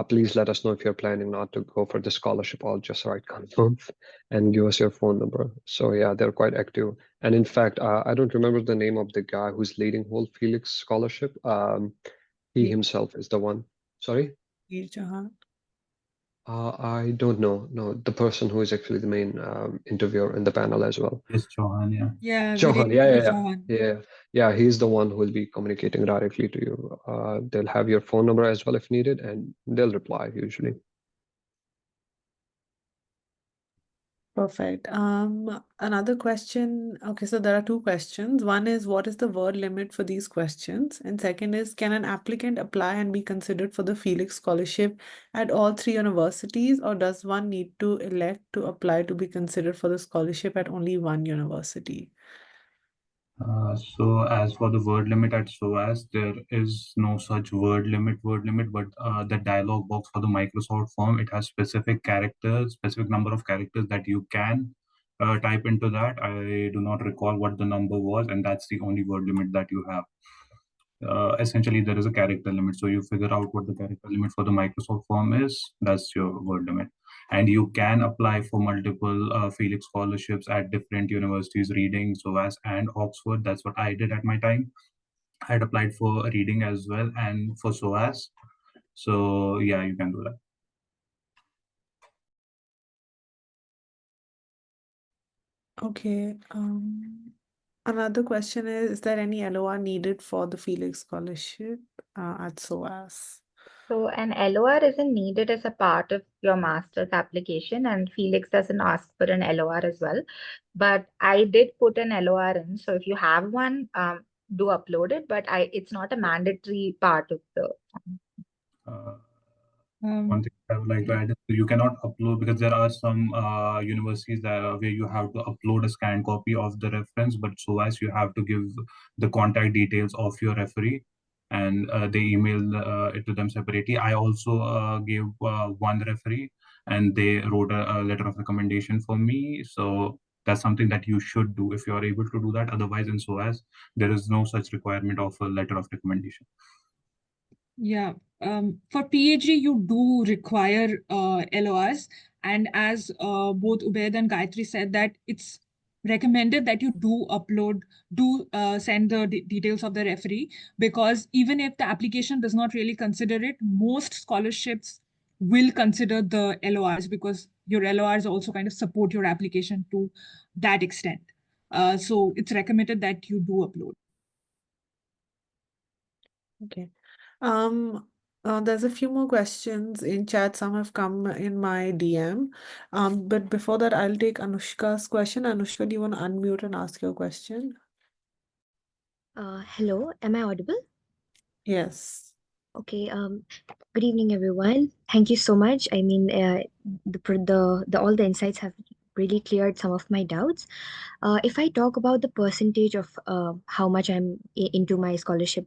Please let us know if you're planning not to go for the scholarship. I'll just write confirm and give us your phone number. So yeah, they're quite active. And in fact, I don't remember the name of the guy who's leading whole Felix Scholarship. He Ye- himself is the one. Sorry? Jahan. I don't know. No, the person who is actually the main interviewer in the panel as well. yes, Chauhan, yeah. Yeah, Johan, yeah, yeah, Johan. yeah, yeah, yeah. He's the one who will be communicating directly to you. They'll have your phone number as well if needed, and they'll reply usually. Perfect. Another question. Okay, so there are two questions. One is, what is the word limit for these questions? And second is, can an applicant apply and be considered for the Felix Scholarship at all three universities, or does one need to elect to apply to be considered for the scholarship at only one university? So as for the word limit at SOAS, there is no such word limit, but the dialog box for the Microsoft form, it has specific characters, specific number of characters that you can type into that. I do not recall what the number was, and that's the only word limit that you have. Essentially, there is a character limit. So you figure out what the character limit for the Microsoft form is, that's your word limit. And you can apply for multiple Felix scholarships at different universities, Reading, SOAS, and Oxford. That's what I did at my time. I had applied for Reading as well and for SOAS. So yeah, you can do that. Okay. Another question is there any LOR needed for the Felix Scholarship at SOAS? So an LOR isn't needed as a part of your master's application, and Felix doesn't ask for an LOR as well. But I did put an LOR in, so if you have one, do upload it. But it's not a mandatory part of the. One thing I would like to add is you cannot upload, because there are some universities where you have to upload a scanned copy of the reference, but so as you have to give the contact details of your referee, and they email it to them separately. I also gave one referee, and they wrote a letter of recommendation for me. So that's something that you should do if you are able to do that. Otherwise, in SOAS, there is no such requirement of a letter of recommendation. Yeah, for PhD, you do require LORs. And as both Ubaid and Gayatri said, that it's recommended that you send the details of the referee, because even if the application does not really consider it, most scholarships will consider the LORs, because your LORs also kind of support your application to that extent. So it's recommended that you do upload. Okay. There's a few more questions in chat. Some have come in my DM. But before that, I'll take Anushka's question. Anushka, do you want to unmute and ask your question? Hello, am I audible? Yes. Okay. Good evening, everyone. Thank you so much. I mean, the all the insights have really cleared some of my doubts. If I talk about the percentage of how much I'm into my scholarship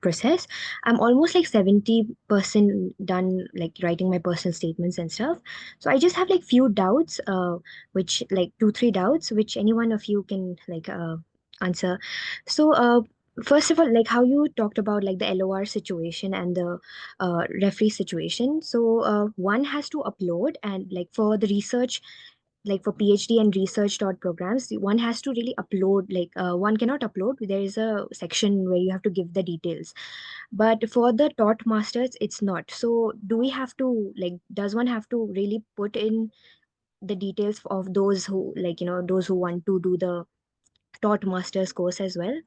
process, I'm almost like 70% done, like writing my personal statements and stuff. So I just have like few doubts, which like 2, 3 doubts, which any one of you can like answer. So first of all, like how you talked about like the LOR situation and the referee situation. So one has to upload, and like for the research, like for PhD and research dot programs, one has to really upload, like one cannot upload, there is a section where you have to give the details, but for the taught masters it's not. So do we have to, like, does one have to really put in the details of those who, like, those who want to do the taught masters course as well?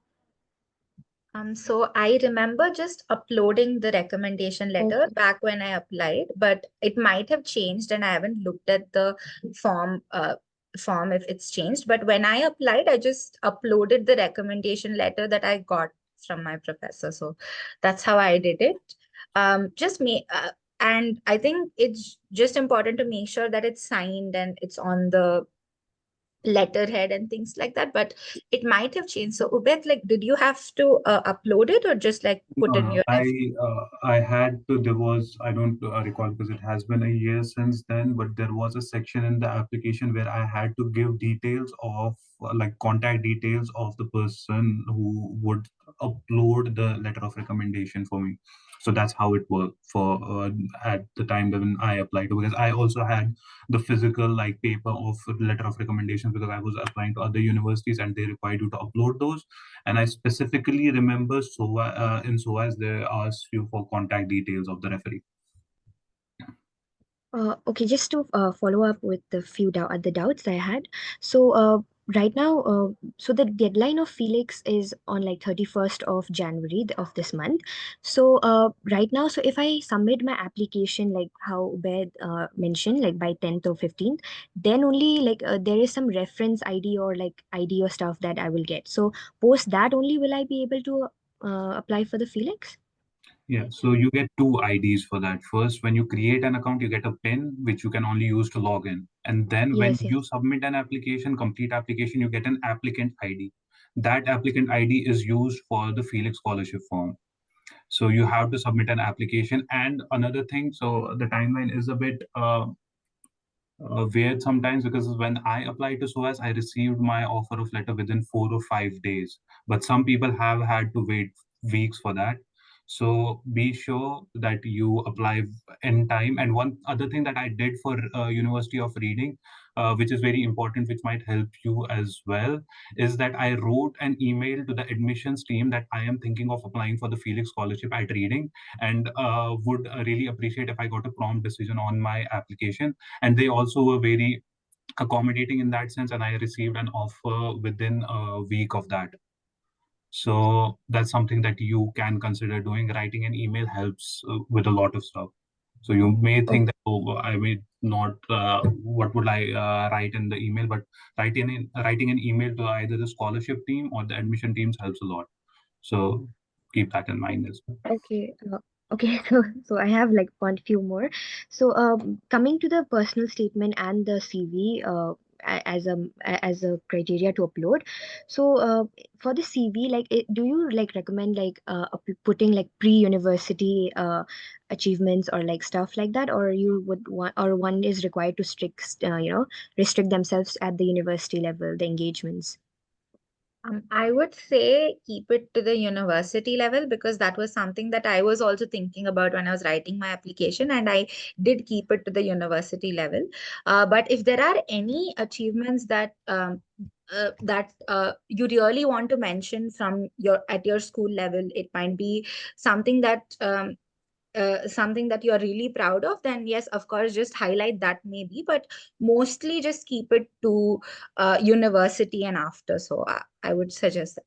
So I remember just uploading the recommendation letter Okay. back when I applied, but it might have changed and I haven't looked at the form if it's changed. But when I applied, I just uploaded the recommendation letter that I got from my professor. So that's how I did it. Just me and I think it's just important to make sure that it's signed and it's on the letterhead and things like that, but it might have changed. So Ubaid, like, did you have to upload it or just like put No, in no. your I had to. There was, I don't recall because it has been a year since then. But there was a section in the application where I had to give details of like contact details of the person who would upload the letter of recommendation for me. So that's how it worked for at the time when I applied to, because I also had the physical like paper of letter of recommendations because I was applying to other universities and they required you to upload those. And I specifically remember in SOAS, they asked you for contact details of the referee. Okay, just to follow up with the doubts I had. So right now, so the deadline of Felix is on like 31st of January of this month. So right now, so if I submit my application, like how Ubaid mentioned, like by 10th or 15th, then only like there is some reference ID or like ID or stuff that I will get. So post that only will I be able to apply for the Felix? Yeah, so you get two IDs for that. First, when you create an account, you get a PIN which you can only use to log in. And then when Yes, yes. you submit an application, complete application, you get an applicant ID. That applicant ID is used for the Felix Scholarship form. So you have to submit an application. And another thing, so the timeline is a bit weird sometimes because when I applied to SOAS, I received my offer of letter within 4 or 5 days. But some people have had to wait weeks for that. So be sure that you apply in time. And one other thing that I did for University of Reading, which is very important, which might help you as well, is that I wrote an email to the admissions team that I am thinking of applying for the Felix Scholarship at Reading and would really appreciate if I got a prompt decision on my application. And they also were very accommodating in that sense, and I received an offer within a week of that. So that's something that you can consider doing. Writing an email helps with a lot of stuff. So you may think that, oh, I may not, what would I write in the email, but writing an email to either the scholarship team or the admission teams helps a lot. So keep that in mind as well. Okay, okay. So I have like one few more. So coming to the personal statement and the CV as a criteria to upload. So for the CV, like do you like recommend like putting like pre-university achievements or like stuff like that, or you would want, or one is required to restrict themselves at the university level, the engagements? I would say keep it to the university level because that was something that I was also thinking about when I was writing my application, and I did keep it to the university level. But if there are any achievements that you really want to mention from your at your school level, it might be something that something that you're really proud of, then yes, of course, just highlight that maybe, but mostly just keep it to university and after. So I would suggest that.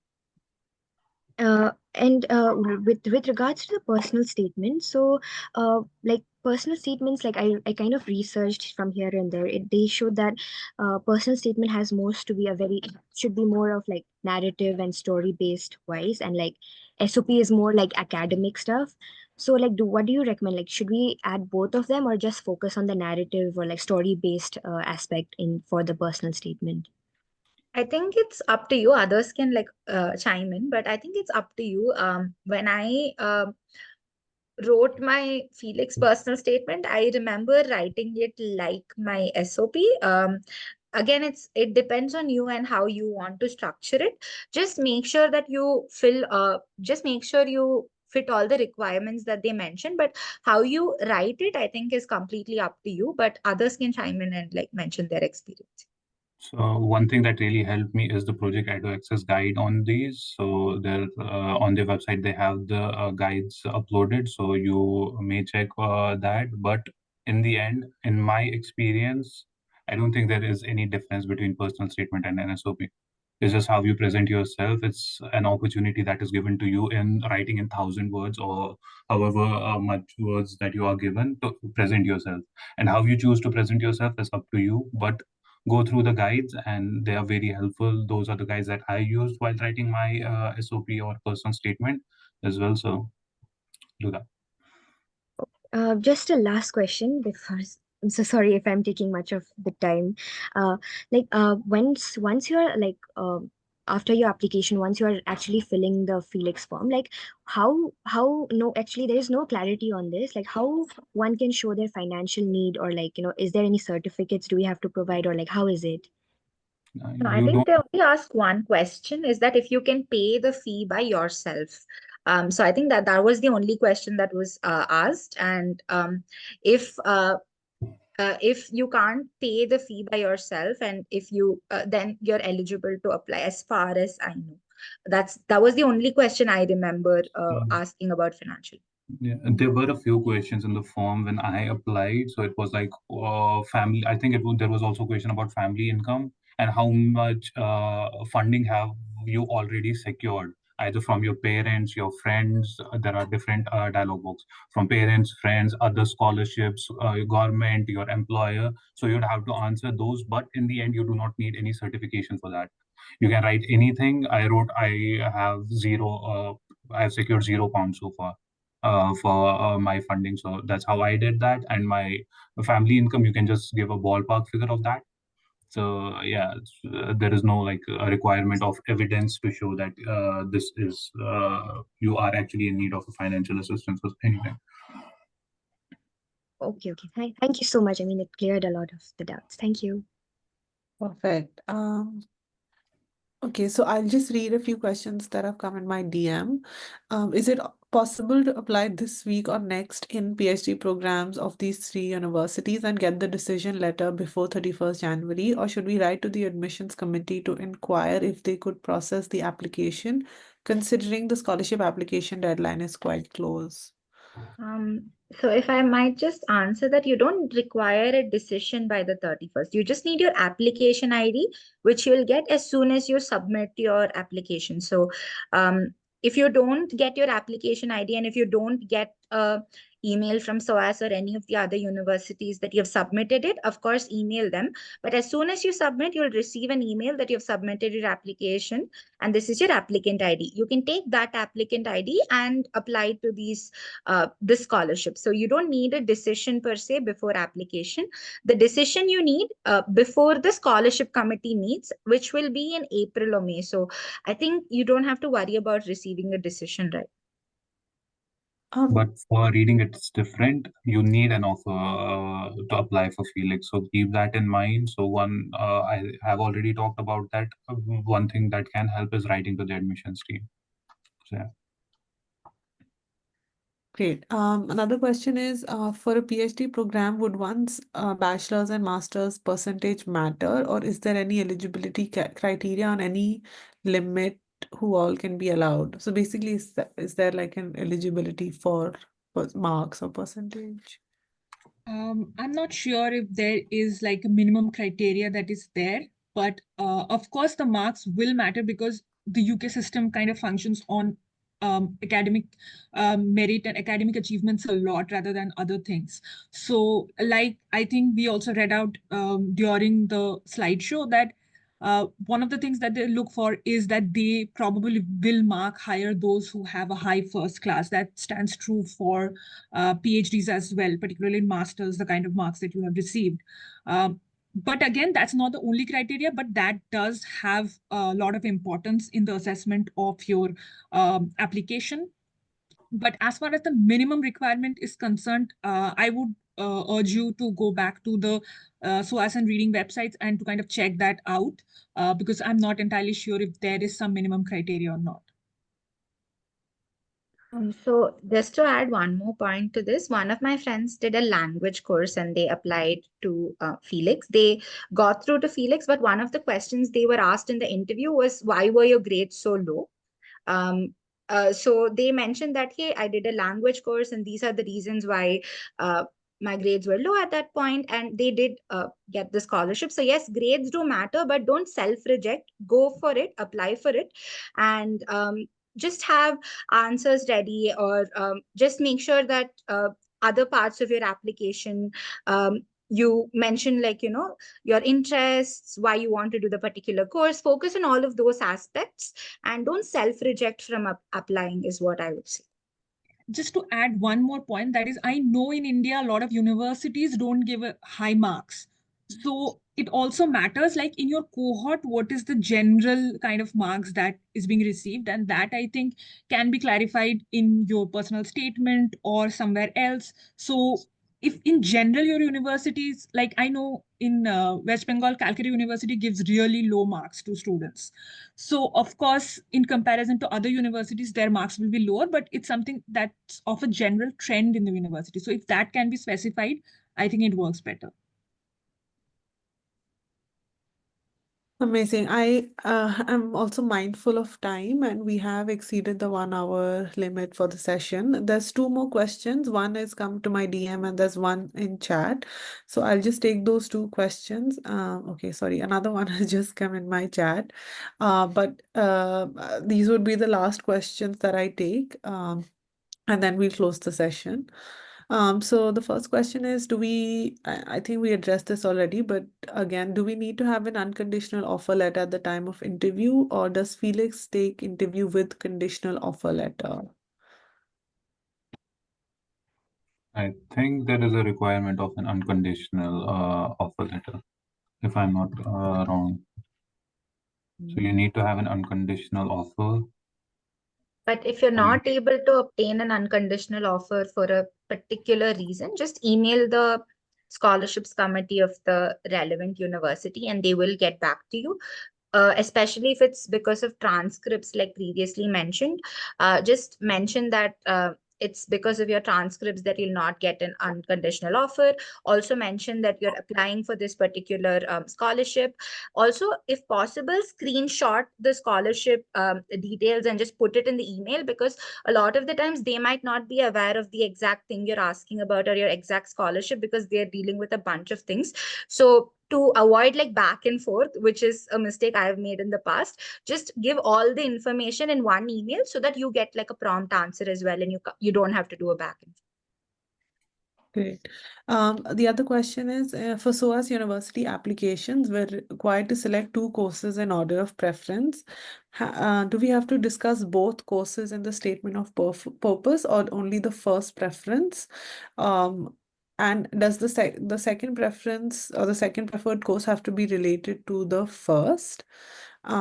With regards to the personal statement, so like personal statements, like I kind of researched from here and there. They showed that personal statement has most to be a very should be more of like narrative and story based wise, and like SOP is more like academic stuff. So like, what do you recommend? Like, should we add both of them or just focus on the narrative or like story based aspect in for the personal statement? I think it's up to you. Others can like chime in, but I think it's up to you. When I wrote my Felix personal statement, I remember writing it like my SOP. Again, it depends on you and how you want to structure it. Just make sure that you just make sure you fit all the requirements that they mentioned. But how you write it, I think, is completely up to you. But others can chime in and like mention their experience. So one thing that really helped me is the project EduAccess guide on these. So they're on their website, they have the guides uploaded. So you may check that. But in the end, in my experience, I don't think there is any difference between personal statement and NSOP. It's just how you present yourself. It's an opportunity that is given to you in writing in 1,000 words or however much words that you are given to present yourself. And how you choose to present yourself is up to you. But go through the guides and they are very helpful. Those are the guides that I used while writing my SOP or personal statement as well. So do that. Just a last question before. I'm so sorry if I'm taking much of the time. Once you're like after your application, once you're actually filling the Felix form, like how no actually there is no clarity on this. Like how one can show their financial need, or like is there any certificates do we have to provide, or like how is it? No, I You think don't. they only ask one question, is that if you can pay the fee by yourself. So I think that that was the only question that was asked. And if if you can't pay the fee by yourself, and if you then you're eligible to apply, as far as I know. That was the only question I remember asking about financial. Yeah, and there were a few questions in the form when I applied. So it was like family. I think there was also a question about family income and how much funding have you already secured, either from your parents, your friends. There are different dialogue box from parents, friends, other scholarships, your government, your employer. So you'd have to answer those. But in the end, you do not need any certification for that. You can write anything. I wrote, I have zero. I have secured £0 so far for my funding. So that's how I did that. And my family income, you can just give a ballpark figure of that. So yeah, there is no like a requirement of evidence to show that this is you are actually in need of a financial assistance or anything. Okay. Thank you so much. I mean, it cleared a lot of the doubts. Thank you. Perfect. Okay, so I'll just read a few questions that have come in my DM. Is it possible to apply this week or next in PhD programs of these three universities and get the decision letter before 31st January? Or should we write to the admissions committee to inquire if they could process the application, considering the scholarship application deadline is quite close? So if I might just answer that, you don't require a decision by the 31st. You just need your application ID, which you'll get as soon as you submit your application. So if you don't get your application ID, and if you don't get a email from SOAS or any of the other universities that you've submitted it, of course, email them. But as soon as you submit, you'll receive an email that you've submitted your application, and this is your applicant ID. You can take that applicant ID and apply to this scholarship. So you don't need a decision per se before application. The decision you need before the scholarship committee meets, which will be in April or May. So I think you don't have to worry about receiving a decision, right? But for reading, it's different. You need an offer to apply for Felix. So keep that in mind. So I have already talked about that. One thing that can help is writing to the admissions team. So yeah. Great. Another question is, for a PhD program, would one's bachelor's and master's percentage matter, or is there any eligibility criteria on any limit who all can be allowed? So basically, is there like an eligibility for marks or percentage? I'm not sure if there is like a minimum criteria that is there, but of course the marks will matter because the UK system kind of functions on academic merit and academic achievements a lot rather than other things. So, like I think we also read out during the slideshow that one of the things that they look for is that they probably will mark higher those who have a high first class. That stands true for PhDs as well, particularly in masters, the kind of marks that you have received. But again, that's not the only criteria, but that does have a lot of importance in the assessment of your application. But as far as the minimum requirement is concerned, I would urge you to go back to the SOAS and reading websites and to kind of check that out because I'm not entirely sure if there is some minimum criteria or not. So just to add one more point to this, one of my friends did a language course and they applied to Felix. They got through to Felix, but one of the questions they were asked in the interview was, why were your grades so low? So they mentioned that, hey, I did a language course and these are the reasons why my grades were low at that point, and they did get the scholarship. So yes, grades do matter, but don't self-reject. Go for it, apply for it, and just have answers ready, or just make sure that other parts of your application, you mention, like, your interests, why you want to do the particular course. Focus on all of those aspects and don't self-reject from applying, is what I would say. Just to add one more point, that is, I know in India, a lot of universities don't give high marks. So it also matters, like in your cohort, what is the general kind of marks that is being received? And that I think can be clarified in your personal statement or somewhere else. So if in general your universities, like I know in West Bengal, Calcutta University gives really low marks to students. So of course, in comparison to other universities, their marks will be lower, but it's something that's of a general trend in the university. So if that can be specified, I think it works better. Amazing. I am also mindful of time, and we have exceeded the 1 hour limit for the session. There's two more questions. One has come to my DM, and there's one in chat. So I'll just take those two questions. Okay, sorry, another one has just come in my chat. But these would be the last questions that I take. And then we'll close the session. So the first question is, I think we addressed this already, but again, do we need to have an unconditional offer letter at the time of interview, or does Felix take interview with conditional offer letter? I think there is a requirement of an unconditional offer letter, if I'm not wrong. So you need to have an unconditional offer. But if you're not able to obtain an unconditional offer for a particular reason, just email the scholarships committee of the relevant university and they will get back to you. Especially if it's because of transcripts, like previously mentioned, just mention that it's because of your transcripts that you'll not get an unconditional offer. Also mention that you're applying for this particular scholarship. Also, if possible, screenshot the scholarship details and just put it in the email, because a lot of the times they might not be aware of the exact thing you're asking about or your exact scholarship, because they're dealing with a bunch of things. So to avoid like back and forth, which is a mistake I have made in the past, just give all the information in one email so that you get like a prompt answer as well, and you don't have to do a back and forth. Great. The other question is, for SOAS university applications, we're required to select two courses in order of preference. Do we have to discuss both courses in the statement of purpose, or only the first preference? And does the second preference or the second preferred course have to be related to the first?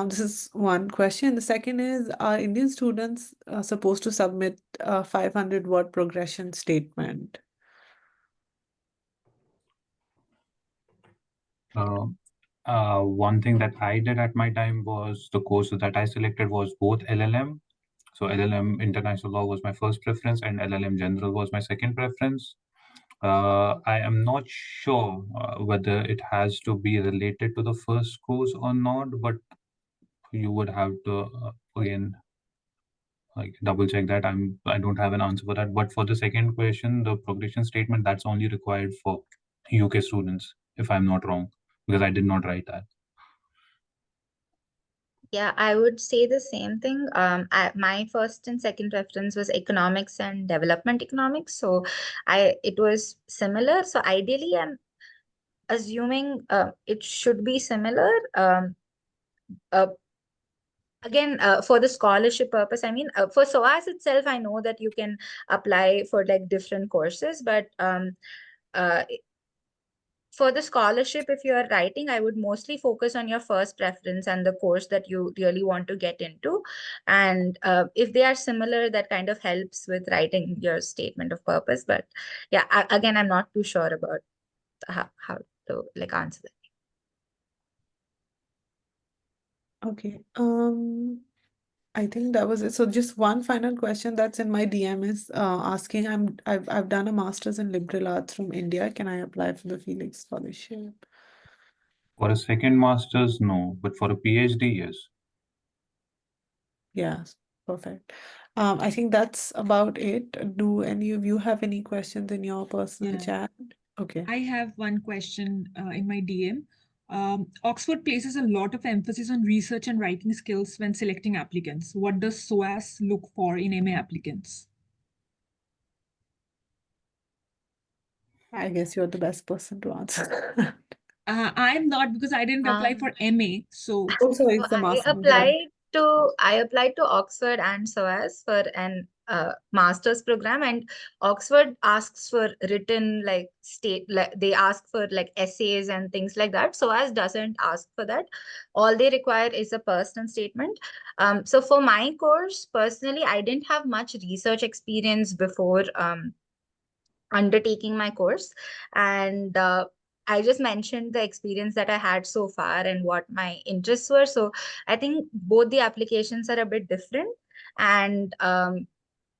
This is one question. The second is, are Indian students supposed to submit a 500-word progression statement? One thing that I did at my time was the courses that I selected was both LLM. So LLM International Law was my first preference and LLM General was my second preference. I am not sure whether it has to be related to the first course or not, but you would have to again like double check that. I don't have an answer for that. But for the second question, the progression statement, that's only required for UK students, if I'm not wrong, because I did not write that. Yeah, I would say the same thing. My first and second reference was economics and development economics. So it was similar. So ideally, I'm assuming it should be similar. Uh, Again, for the scholarship purpose, I mean, for SOAS itself, I know that you can apply for like different courses, but uh, for the scholarship, if you are writing, I would mostly focus on your first preference and the course that you really want to get into. And if they are similar, that kind of helps with writing your statement of purpose. But yeah, again, I'm not too sure about how to like answer that. Okay. I think that was it. So just one final question that's in my DM is asking, I've done a master's in liberal arts from India. Can I apply for the Felix Scholarship? For a second master's, no, but for a PhD, yes. Yes, perfect. I think that's about it. Do any of you have any questions in your personal Yeah. chat? Okay. I have one question in my DM. Oxford places a lot of emphasis on research and writing skills when selecting applicants. What does SOAS look for in MA applicants? I guess you're the best person to answer. I'm not, because I didn't apply for MA. So Also, it's the I master. applied to Oxford and SOAS for an master's program, and Oxford asks for written they ask for like essays and things like that. SOAS doesn't ask for that. All they require is a personal statement. So for my course, personally, I didn't have much research experience before undertaking my course, and I just mentioned the experience that I had so far and what my interests were. So I think both the applications are a bit different, and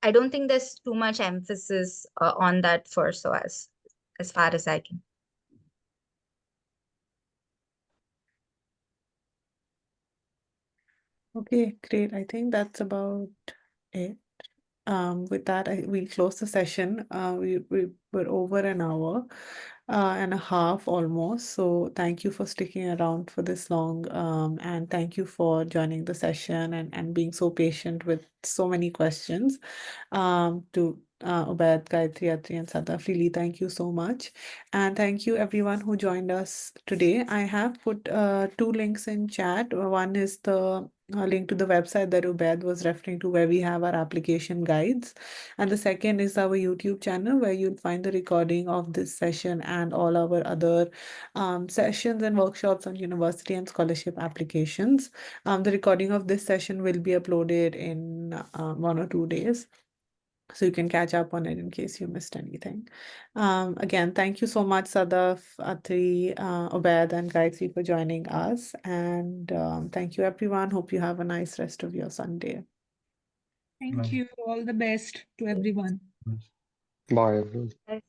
I don't think there's too much emphasis on that for as far as I can. Okay, great. I think that's about it. With that, we'll close the session. We're over an hour and a half almost. So thank you for sticking around for this long. And thank you for joining the session and being so patient with so many questions. To Ubaid, Gayatri, Atri, and Sadaf, really thank you so much. And thank you everyone who joined us today. I have put two links in chat. One is the link to the website that Ubaid was referring to, where we have our application guides. And the second is our YouTube channel, where you'll find the recording of this session and all our other sessions and workshops on university and scholarship applications. The recording of this session will be uploaded in 1 or 2 days. So you can catch up on it in case you missed anything. Again, thank you so much, Sadaf, Atri, Ubaid, and Gayatri for joining us. And thank you, everyone. Hope you have a nice rest of your Sunday. thank you. All the best to everyone. Yes. Bye, everyone. Yes.